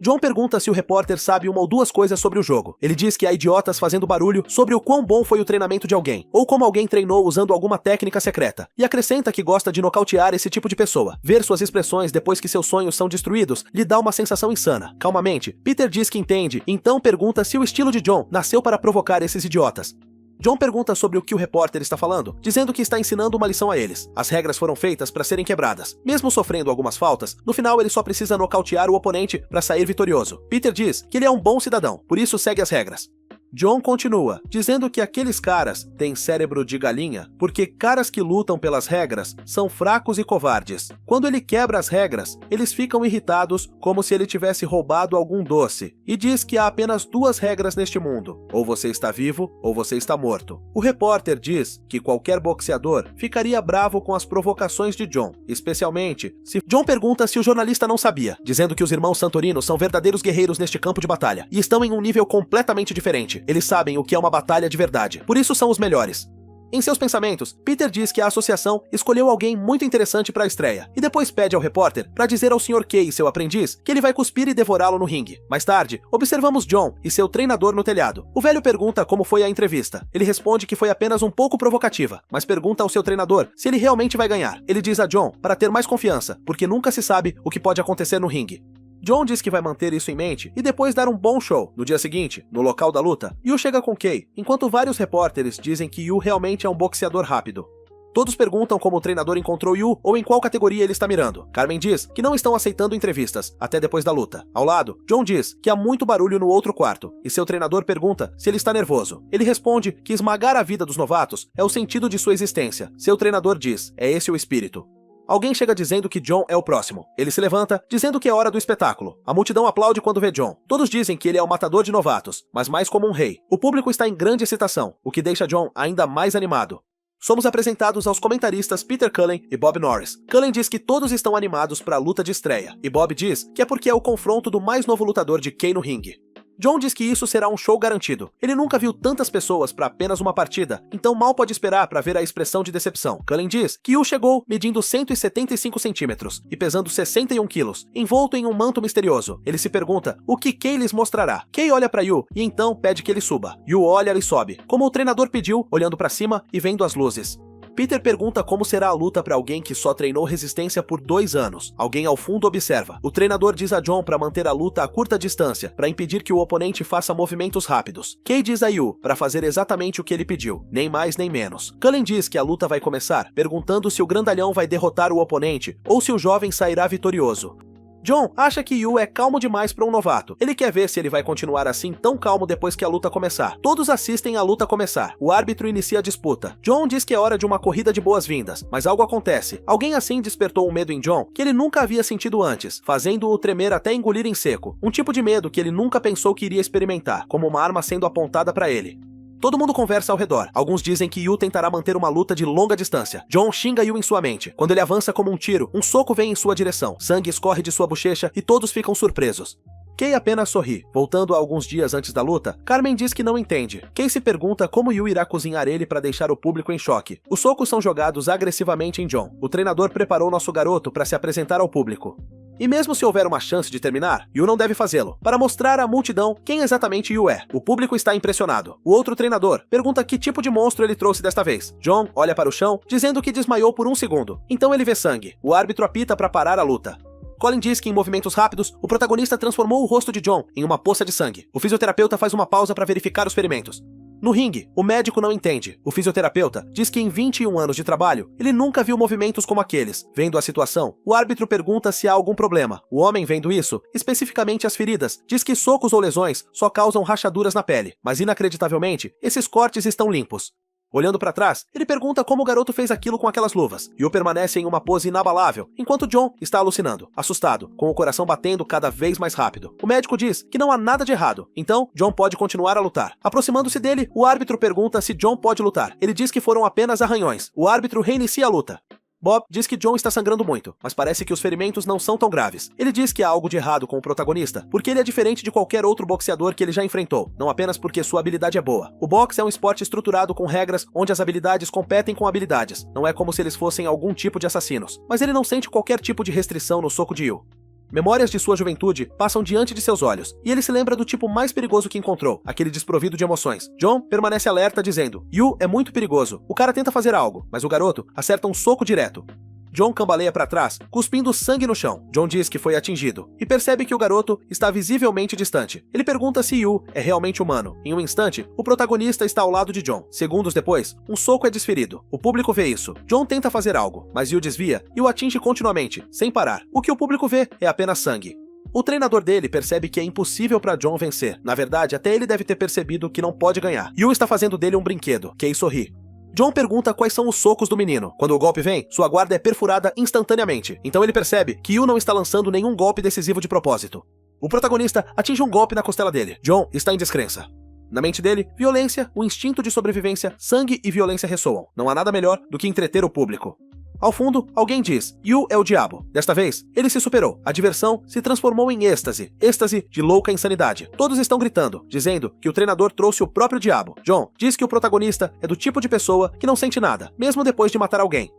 John pergunta se o repórter sabe 1 ou 2 coisas sobre o jogo. Ele diz que há idiotas fazendo barulho sobre o quão bom foi o treinamento de alguém, ou como alguém treinou usando alguma técnica secreta, e acrescenta que gosta de nocautear esse tipo de pessoa. Ver suas expressões depois que seus sonhos são destruídos lhe dá uma sensação insana. Calmamente, Peter diz que entende, então pergunta se o estilo de John nasceu para provocar esses idiotas. John pergunta sobre o que o repórter está falando, dizendo que está ensinando uma lição a eles. As regras foram feitas para serem quebradas. Mesmo sofrendo algumas faltas, no final ele só precisa nocautear o oponente para sair vitorioso. Peter diz que ele é um bom cidadão, por isso segue as regras. John continua, dizendo que aqueles caras têm cérebro de galinha, porque caras que lutam pelas regras são fracos e covardes. Quando ele quebra as regras, eles ficam irritados como se ele tivesse roubado algum doce, e diz que há apenas 2 regras neste mundo, ou você está vivo, ou você está morto. O repórter diz que qualquer boxeador ficaria bravo com as provocações de John, especialmente se... John pergunta se o jornalista não sabia, dizendo que os irmãos Santorino são verdadeiros guerreiros neste campo de batalha, e estão em um nível completamente diferente. Eles sabem o que é uma batalha de verdade, por isso são os melhores. Em seus pensamentos, Peter diz que a associação escolheu alguém muito interessante para a estreia, e depois pede ao repórter para dizer ao Sr. Kay, seu aprendiz, que ele vai cuspir e devorá-lo no ringue. Mais tarde, observamos John e seu treinador no telhado. O velho pergunta como foi a entrevista. Ele responde que foi apenas um pouco provocativa, mas pergunta ao seu treinador se ele realmente vai ganhar. Ele diz a John para ter mais confiança, porque nunca se sabe o que pode acontecer no ringue. John diz que vai manter isso em mente e depois dar um bom show. No dia seguinte, no local da luta, Yu chega com Kay, enquanto vários repórteres dizem que Yu realmente é um boxeador rápido. Todos perguntam como o treinador encontrou Yu ou em qual categoria ele está mirando. Carmen diz que não estão aceitando entrevistas, até depois da luta. Ao lado, John diz que há muito barulho no outro quarto, e seu treinador pergunta se ele está nervoso. Ele responde que esmagar a vida dos novatos é o sentido de sua existência. Seu treinador diz, é esse o espírito. Alguém chega dizendo que John é o próximo. Ele se levanta, dizendo que é hora do espetáculo. A multidão aplaude quando vê John. Todos dizem que ele é o matador de novatos, mas mais como um rei. O público está em grande excitação, o que deixa John ainda mais animado. Somos apresentados aos comentaristas Peter Cullen e Bob Norris. Cullen diz que todos estão animados para a luta de estreia, e Bob diz que é porque é o confronto do mais novo lutador de Kay no ringue. John diz que isso será um show garantido. Ele nunca viu tantas pessoas para apenas uma partida, então mal pode esperar para ver a expressão de decepção. Cullen diz que Yu chegou medindo 175 centímetros e pesando 61 quilos, envolto em um manto misterioso. Ele se pergunta o que Kay lhes mostrará. Kay olha para Yu e então pede que ele suba. Yu olha e sobe, como o treinador pediu, olhando para cima e vendo as luzes. Peter pergunta como será a luta para alguém que só treinou resistência por 2 anos. Alguém ao fundo observa. O treinador diz a John para manter a luta a curta distância, para impedir que o oponente faça movimentos rápidos. Kay diz a Yu para fazer exatamente o que ele pediu, nem mais nem menos. Cullen diz que a luta vai começar, perguntando se o grandalhão vai derrotar o oponente ou se o jovem sairá vitorioso. John acha que Yu é calmo demais para um novato. Ele quer ver se ele vai continuar assim tão calmo depois que a luta começar. Todos assistem a luta começar. O árbitro inicia a disputa. John diz que é hora de uma corrida de boas-vindas, mas algo acontece. Alguém assim despertou um medo em John que ele nunca havia sentido antes, fazendo-o tremer até engolir em seco. Um tipo de medo que ele nunca pensou que iria experimentar, como uma arma sendo apontada para ele. Todo mundo conversa ao redor. Alguns dizem que Yu tentará manter uma luta de longa distância. John xinga Yu em sua mente. Quando ele avança como um tiro, um soco vem em sua direção. Sangue escorre de sua bochecha e todos ficam surpresos. Kei apenas sorri. Voltando a alguns dias antes da luta, Carmen diz que não entende. Kei se pergunta como Yu irá cozinhar ele para deixar o público em choque. Os socos são jogados agressivamente em John. O treinador preparou nosso garoto para se apresentar ao público. E mesmo se houver uma chance de terminar, Yu não deve fazê-lo, para mostrar à multidão quem exatamente Yu é. O público está impressionado. O outro treinador pergunta que tipo de monstro ele trouxe desta vez. John olha para o chão, dizendo que desmaiou por um segundo. Então ele vê sangue. O árbitro apita para parar a luta. Colin diz que em movimentos rápidos, o protagonista transformou o rosto de John em uma poça de sangue. O fisioterapeuta faz uma pausa para verificar os ferimentos. No ringue, o médico não entende. O fisioterapeuta diz que em 21 anos de trabalho, ele nunca viu movimentos como aqueles. Vendo a situação, o árbitro pergunta se há algum problema. O homem, vendo isso, especificamente as feridas, diz que socos ou lesões só causam rachaduras na pele, mas inacreditavelmente, esses cortes estão limpos. Olhando para trás, ele pergunta como o garoto fez aquilo com aquelas luvas. Yu permanece em uma pose inabalável, enquanto John está alucinando, assustado, com o coração batendo cada vez mais rápido. O médico diz que não há nada de errado, então John pode continuar a lutar. Aproximando-se dele, o árbitro pergunta se John pode lutar. Ele diz que foram apenas arranhões. O árbitro reinicia a luta. Bob diz que John está sangrando muito, mas parece que os ferimentos não são tão graves. Ele diz que há algo de errado com o protagonista, porque ele é diferente de qualquer outro boxeador que ele já enfrentou, não apenas porque sua habilidade é boa. O boxe é um esporte estruturado com regras onde as habilidades competem com habilidades. Não é como se eles fossem algum tipo de assassinos, mas ele não sente qualquer tipo de restrição no soco de Yu. Memórias de sua juventude passam diante de seus olhos, e ele se lembra do tipo mais perigoso que encontrou, aquele desprovido de emoções. John permanece alerta dizendo, Yu é muito perigoso. O cara tenta fazer algo, mas o garoto acerta um soco direto. John cambaleia para trás, cuspindo sangue no chão. John diz que foi atingido, e percebe que o garoto está visivelmente distante. Ele pergunta se Yu é realmente humano. Em um instante, o protagonista está ao lado de John. Segundos depois, um soco é desferido. O público vê isso. John tenta fazer algo, mas Yu desvia e o atinge continuamente, sem parar. O que o público vê é apenas sangue. O treinador dele percebe que é impossível para John vencer. Na verdade, até ele deve ter percebido que não pode ganhar. Yu está fazendo dele um brinquedo. Kei sorri. John pergunta quais são os socos do menino. Quando o golpe vem, sua guarda é perfurada instantaneamente. Então ele percebe que Yu não está lançando nenhum golpe decisivo de propósito. O protagonista atinge um golpe na costela dele. John está em descrença. Na mente dele, violência, o instinto de sobrevivência, sangue e violência ressoam. Não há nada melhor do que entreter o público. Ao fundo, alguém diz, Yu é o diabo. Desta vez, ele se superou. A diversão se transformou em êxtase. Êxtase de louca insanidade. Todos estão gritando, dizendo que o treinador trouxe o próprio diabo. John diz que o protagonista é do tipo de pessoa que não sente nada, mesmo depois de matar alguém.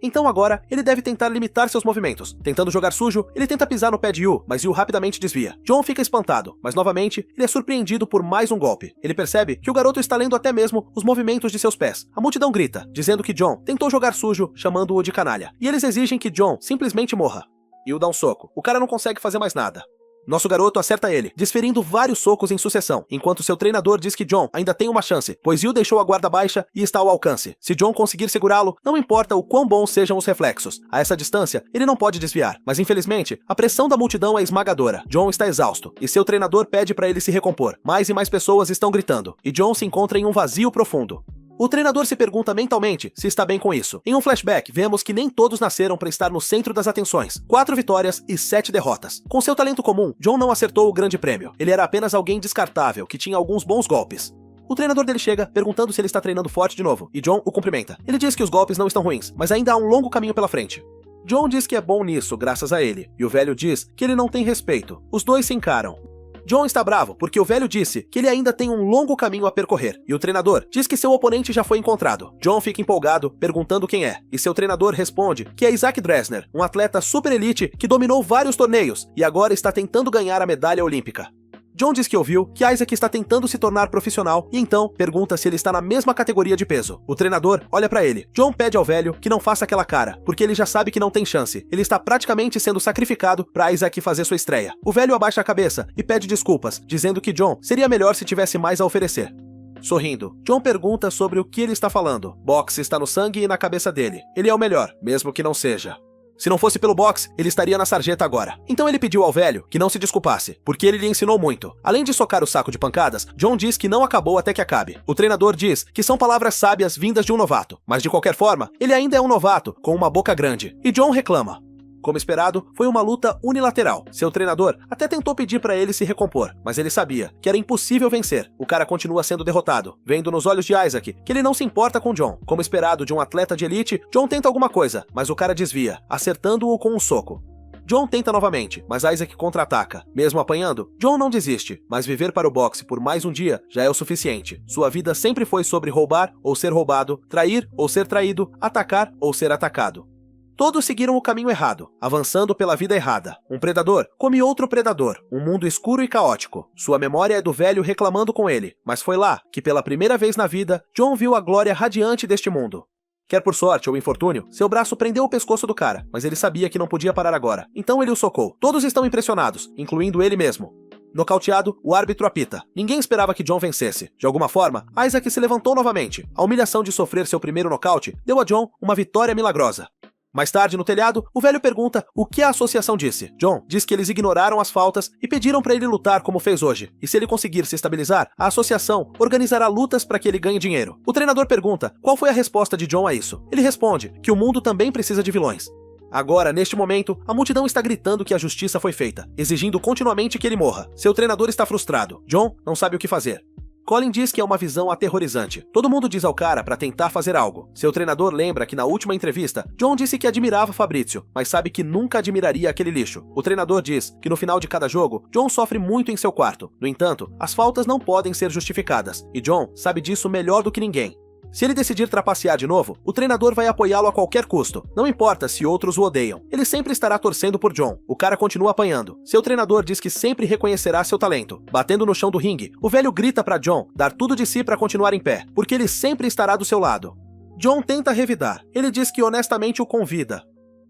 Então agora, ele deve tentar limitar seus movimentos. Tentando jogar sujo, ele tenta pisar no pé de Yu, mas Yu rapidamente desvia. John fica espantado, mas novamente, ele é surpreendido por mais um golpe. Ele percebe que o garoto está lendo até mesmo os movimentos de seus pés. A multidão grita, dizendo que John tentou jogar sujo, chamando-o de canalha. E eles exigem que John simplesmente morra. Yu dá um soco. O cara não consegue fazer mais nada. Nosso garoto acerta ele, desferindo vários socos em sucessão, enquanto seu treinador diz que John ainda tem uma chance, pois Yu deixou a guarda baixa e está ao alcance. Se John conseguir segurá-lo, não importa o quão bons sejam os reflexos. A essa distância, ele não pode desviar, mas infelizmente, a pressão da multidão é esmagadora. John está exausto, e seu treinador pede para ele se recompor. Mais e mais pessoas estão gritando, e John se encontra em um vazio profundo. O treinador se pergunta mentalmente se está bem com isso. Em um flashback, vemos que nem todos nasceram para estar no centro das atenções. 4 vitórias e 7 derrotas. Com seu talento comum, John não acertou o grande prêmio. Ele era apenas alguém descartável, que tinha alguns bons golpes. O treinador dele chega, perguntando se ele está treinando forte de novo, e John o cumprimenta. Ele diz que os golpes não estão ruins, mas ainda há um longo caminho pela frente. John diz que é bom nisso, graças a ele, e o velho diz que ele não tem respeito. Os dois se encaram. John está bravo porque o velho disse que ele ainda tem um longo caminho a percorrer, e o treinador diz que seu oponente já foi encontrado. John fica empolgado, perguntando quem é, e seu treinador responde que é Isaac Dresner, um atleta super elite que dominou vários torneios e agora está tentando ganhar a medalha olímpica. John diz que ouviu que Isaac está tentando se tornar profissional e então pergunta se ele está na mesma categoria de peso. O treinador olha para ele. John pede ao velho que não faça aquela cara, porque ele já sabe que não tem chance. Ele está praticamente sendo sacrificado para Isaac fazer sua estreia. O velho abaixa a cabeça e pede desculpas, dizendo que John seria melhor se tivesse mais a oferecer. Sorrindo, John pergunta sobre o que ele está falando. Boxe está no sangue e na cabeça dele. Ele é o melhor, mesmo que não seja. Se não fosse pelo boxe, ele estaria na sarjeta agora. Então ele pediu ao velho que não se desculpasse, porque ele lhe ensinou muito. Além de socar o saco de pancadas, John diz que não acabou até que acabe. O treinador diz que são palavras sábias vindas de um novato, mas de qualquer forma, ele ainda é um novato com uma boca grande. E John reclama. Como esperado, foi uma luta unilateral. Seu treinador até tentou pedir para ele se recompor, mas ele sabia que era impossível vencer. O cara continua sendo derrotado, vendo nos olhos de Isaac que ele não se importa com John. Como esperado de um atleta de elite, John tenta alguma coisa, mas o cara desvia, acertando-o com um soco. John tenta novamente, mas Isaac contra-ataca. Mesmo apanhando, John não desiste, mas viver para o boxe por mais um dia já é o suficiente. Sua vida sempre foi sobre roubar ou ser roubado, trair ou ser traído, atacar ou ser atacado. Todos seguiram o caminho errado, avançando pela vida errada. Um predador come outro predador, um mundo escuro e caótico. Sua memória é do velho reclamando com ele, mas foi lá que pela primeira vez na vida, John viu a glória radiante deste mundo. Quer por sorte ou infortúnio, seu braço prendeu o pescoço do cara, mas ele sabia que não podia parar agora. Então ele o socou. Todos estão impressionados, incluindo ele mesmo. Nocauteado, o árbitro apita. Ninguém esperava que John vencesse. De alguma forma, Isaac se levantou novamente. A humilhação de sofrer seu primeiro nocaute deu a John uma vitória milagrosa. Mais tarde, no telhado, o velho pergunta o que a associação disse. John diz que eles ignoraram as faltas e pediram para ele lutar como fez hoje. E se ele conseguir se estabilizar, a associação organizará lutas para que ele ganhe dinheiro. O treinador pergunta qual foi a resposta de John a isso. Ele responde que o mundo também precisa de vilões. Agora, neste momento, a multidão está gritando que a justiça foi feita, exigindo continuamente que ele morra. Seu treinador está frustrado. John não sabe o que fazer. Colin diz que é uma visão aterrorizante. Todo mundo diz ao cara para tentar fazer algo. Seu treinador lembra que na última entrevista, John disse que admirava Fabrício, mas sabe que nunca admiraria aquele lixo. O treinador diz que no final de cada jogo, John sofre muito em seu quarto. No entanto, as faltas não podem ser justificadas, e John sabe disso melhor do que ninguém. Se ele decidir trapacear de novo, o treinador vai apoiá-lo a qualquer custo. Não importa se outros o odeiam. Ele sempre estará torcendo por John. O cara continua apanhando. Seu treinador diz que sempre reconhecerá seu talento. Batendo no chão do ringue, o velho grita para John dar tudo de si para continuar em pé, porque ele sempre estará do seu lado. John tenta revidar. Ele diz que honestamente o convida.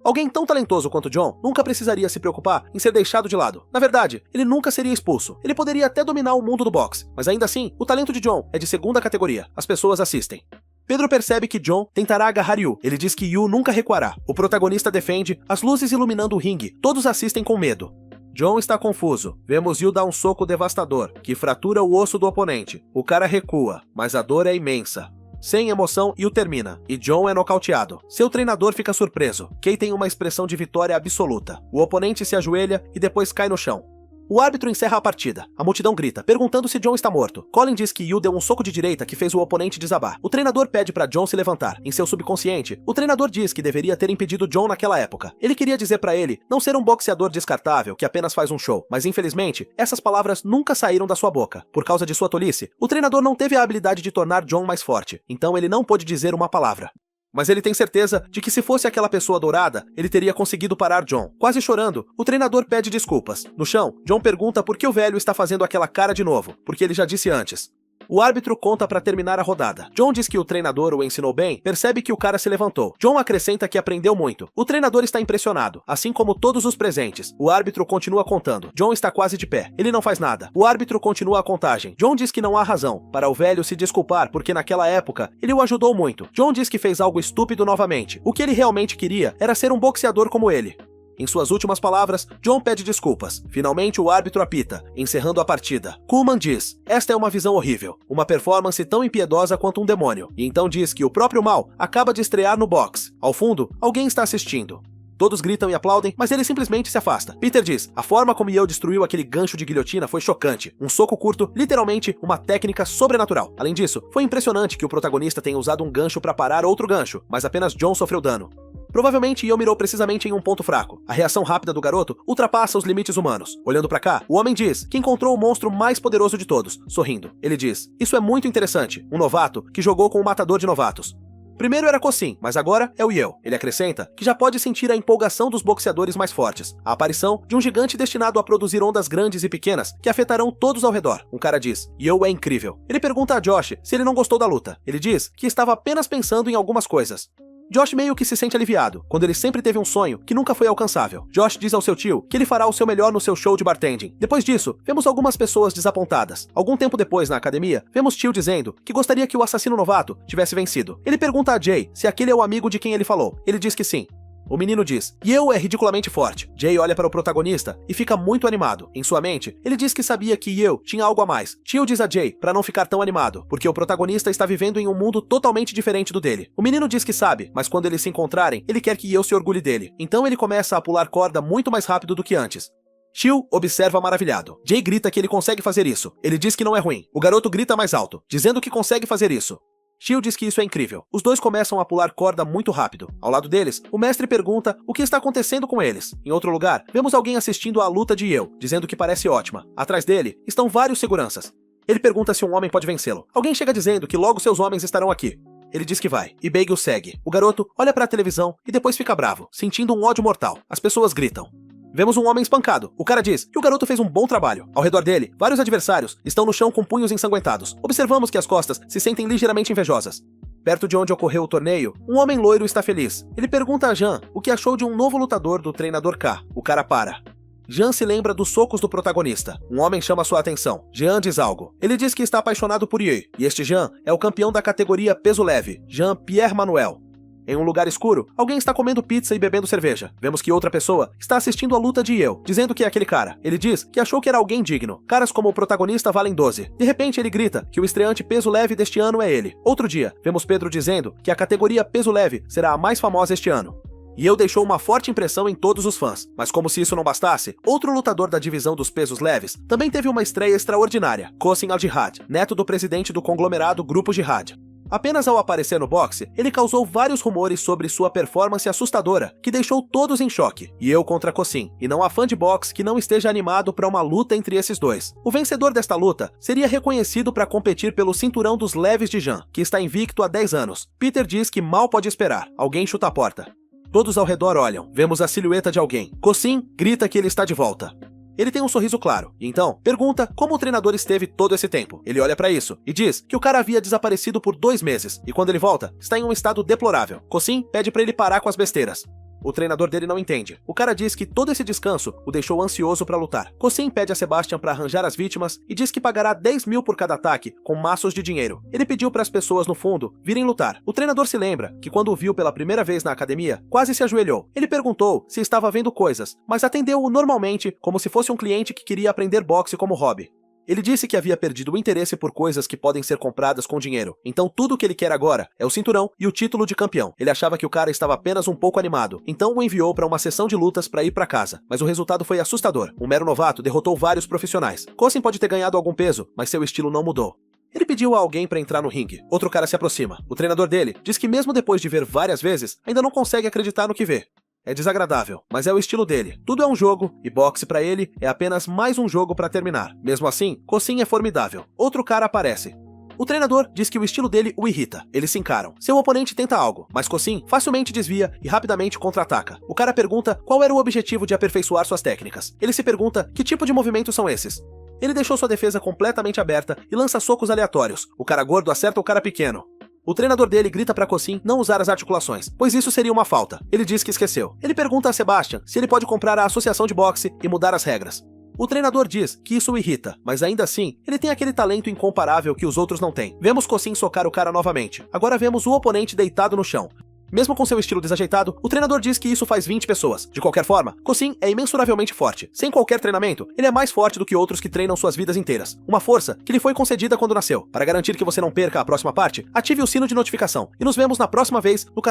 Alguém tão talentoso quanto John nunca precisaria se preocupar em ser deixado de lado. Na verdade, ele nunca seria expulso. Ele poderia até dominar o mundo do boxe, mas ainda assim, o talento de John é de segunda categoria. As pessoas assistem. Pedro percebe que John tentará agarrar Yu. Ele diz que Yu nunca recuará. O protagonista defende, as luzes iluminando o ringue. Todos assistem com medo. John está confuso. Vemos Yu dar um soco devastador, que fratura o osso do oponente. O cara recua, mas a dor é imensa. Sem emoção, Yu termina, e John é nocauteado. Seu treinador fica surpreso. Kei tem uma expressão de vitória absoluta. O oponente se ajoelha e depois cai no chão. O árbitro encerra a partida. A multidão grita, perguntando se John está morto. Colin diz que Yu deu um soco de direita que fez o oponente desabar. O treinador pede para John se levantar. Em seu subconsciente, o treinador diz que deveria ter impedido John naquela época. Ele queria dizer para ele não ser um boxeador descartável que apenas faz um show, mas infelizmente, essas palavras nunca saíram da sua boca. Por causa de sua tolice, o treinador não teve a habilidade de tornar John mais forte, então ele não pôde dizer uma palavra. Mas ele tem certeza de que se fosse aquela pessoa dourada, ele teria conseguido parar John. Quase chorando, o treinador pede desculpas. No chão, John pergunta por que o velho está fazendo aquela cara de novo, porque ele já disse antes. O árbitro conta para terminar a rodada. John diz que o treinador o ensinou bem, percebe que o cara se levantou. John acrescenta que aprendeu muito. O treinador está impressionado, assim como todos os presentes. O árbitro continua contando. John está quase de pé. Ele não faz nada. O árbitro continua a contagem. John diz que não há razão para o velho se desculpar, porque naquela época ele o ajudou muito. John diz que fez algo estúpido novamente. O que ele realmente queria era ser um boxeador como ele. Em suas últimas palavras, John pede desculpas. Finalmente o árbitro apita, encerrando a partida. Kuhlman diz, esta é uma visão horrível, uma performance tão impiedosa quanto um demônio, e então diz que o próprio mal acaba de estrear no boxe. Ao fundo, alguém está assistindo. Todos gritam e aplaudem, mas ele simplesmente se afasta. Peter diz, a forma como Yeo destruiu aquele gancho de guilhotina foi chocante. Um soco curto, literalmente uma técnica sobrenatural. Além disso, foi impressionante que o protagonista tenha usado um gancho para parar outro gancho, mas apenas John sofreu dano. Provavelmente Yeo mirou precisamente em um ponto fraco. A reação rápida do garoto ultrapassa os limites humanos. Olhando pra cá, o homem diz que encontrou o monstro mais poderoso de todos, sorrindo. Ele diz, isso é muito interessante, um novato que jogou com um matador de novatos. Primeiro era Kosin, mas agora é o Yeo. Ele acrescenta que já pode sentir a empolgação dos boxeadores mais fortes. A aparição de um gigante destinado a produzir ondas grandes e pequenas que afetarão todos ao redor. Um cara diz, Yeo é incrível. Ele pergunta a Josh se ele não gostou da luta. Ele diz que estava apenas pensando em algumas coisas. Josh meio que se sente aliviado, quando ele sempre teve um sonho que nunca foi alcançável. Josh diz ao seu tio que ele fará o seu melhor no seu show de bartending. Depois disso, vemos algumas pessoas desapontadas. Algum tempo depois, na academia, vemos tio dizendo que gostaria que o assassino novato tivesse vencido. Ele pergunta a Jay se aquele é o amigo de quem ele falou. Ele diz que sim. O menino diz, Yeo é ridiculamente forte. Jay olha para o protagonista e fica muito animado. Em sua mente, ele diz que sabia que Yeo tinha algo a mais. Tio diz a Jay para não ficar tão animado, porque o protagonista está vivendo em um mundo totalmente diferente do dele. O menino diz que sabe, mas quando eles se encontrarem, ele quer que Yeo se orgulhe dele. Então ele começa a pular corda muito mais rápido do que antes. Shil observa maravilhado. Jay grita que ele consegue fazer isso. Ele diz que não é ruim. O garoto grita mais alto, dizendo que consegue fazer isso. Shil diz que isso é incrível. Os dois começam a pular corda muito rápido. Ao lado deles, o mestre pergunta o que está acontecendo com eles. Em outro lugar, vemos alguém assistindo à luta de Yeo, dizendo que parece ótima. Atrás dele, estão vários seguranças. Ele pergunta se um homem pode vencê-lo. Alguém chega dizendo que logo seus homens estarão aqui. Ele diz que vai, e Bague o segue. O garoto olha para a televisão e depois fica bravo, sentindo um ódio mortal. As pessoas gritam. Vemos um homem espancado. O cara diz que o garoto fez um bom trabalho. Ao redor dele, vários adversários estão no chão com punhos ensanguentados. Observamos que as costas se sentem ligeiramente invejosas. Perto de onde ocorreu o torneio, um homem loiro está feliz. Ele pergunta a Jean o que achou de um novo lutador do treinador K. O cara para. Jean se lembra dos socos do protagonista. Um homem chama sua atenção. Jean diz algo. Ele diz que está apaixonado por Ye, e este Jean é o campeão da categoria peso leve, Jean-Pierre Manuel. Em um lugar escuro, alguém está comendo pizza e bebendo cerveja. Vemos que outra pessoa está assistindo a luta de Yeo, dizendo que é aquele cara. Ele diz que achou que era alguém digno. Caras como o protagonista valem 12. De repente ele grita que o estreante peso leve deste ano é ele. Outro dia, vemos Pedro dizendo que a categoria peso leve será a mais famosa este ano. Yeo deixou uma forte impressão em todos os fãs, mas como se isso não bastasse, outro lutador da divisão dos pesos leves também teve uma estreia extraordinária, Qasim Al-Jihad, neto do presidente do conglomerado Grupo Jihad. Apenas ao aparecer no boxe, ele causou vários rumores sobre sua performance assustadora, que deixou todos em choque. Yeo contra Qasim, e não há fã de boxe que não esteja animado para uma luta entre esses dois. O vencedor desta luta seria reconhecido para competir pelo cinturão dos leves de Jean, que está invicto há 10 anos. Peter diz que mal pode esperar. Alguém chuta a porta. Todos ao redor olham. Vemos a silhueta de alguém. Qasim grita que ele está de volta. Ele tem um sorriso claro, e então pergunta como o treinador esteve todo esse tempo. Ele olha pra isso e diz que o cara havia desaparecido por 2 meses, e quando ele volta, está em um estado deplorável. Qasim pede pra ele parar com as besteiras. O treinador dele não entende. O cara diz que todo esse descanso o deixou ansioso pra lutar. Qasim pede a Sebastian pra arranjar as vítimas e diz que pagará 10 mil por cada ataque, com maços de dinheiro. Ele pediu para as pessoas no fundo virem lutar. O treinador se lembra que quando o viu pela primeira vez na academia, quase se ajoelhou. Ele perguntou se estava vendo coisas, mas atendeu-o normalmente, como se fosse um cliente que queria aprender boxe como hobby. Ele disse que havia perdido o interesse por coisas que podem ser compradas com dinheiro. Então tudo o que ele quer agora é o cinturão e o título de campeão. Ele achava que o cara estava apenas um pouco animado, então o enviou para uma sessão de lutas para ir para casa. Mas o resultado foi assustador. Um mero novato derrotou vários profissionais. Qasim pode ter ganhado algum peso, mas seu estilo não mudou. Ele pediu a alguém para entrar no ringue. Outro cara se aproxima. O treinador dele diz que mesmo depois de ver várias vezes, ainda não consegue acreditar no que vê. É desagradável, mas é o estilo dele. Tudo é um jogo, e boxe pra ele é apenas mais um jogo pra terminar. Mesmo assim, Qasim é formidável. Outro cara aparece. O treinador diz que o estilo dele o irrita. Eles se encaram. Seu oponente tenta algo, mas Qasim facilmente desvia e rapidamente contra-ataca. O cara pergunta qual era o objetivo de aperfeiçoar suas técnicas. Ele se pergunta que tipo de movimentos são esses. Ele deixou sua defesa completamente aberta e lança socos aleatórios. O cara gordo acerta o cara pequeno. O treinador dele grita para Qasim não usar as articulações, pois isso seria uma falta. Ele diz que esqueceu. Ele pergunta a Sebastian se ele pode comprar a associação de boxe e mudar as regras. O treinador diz que isso o irrita, mas ainda assim, ele tem aquele talento incomparável que os outros não têm. Vemos Qasim socar o cara novamente. Agora vemos o oponente deitado no chão. Mesmo com seu estilo desajeitado, o treinador diz que isso faz 20 pessoas. De qualquer forma, Qasim é imensuravelmente forte. Sem qualquer treinamento, ele é mais forte do que outros que treinam suas vidas inteiras. Uma força que lhe foi concedida quando nasceu. Para garantir que você não perca a próxima parte, ative o sino de notificação. E nos vemos na próxima vez no canal.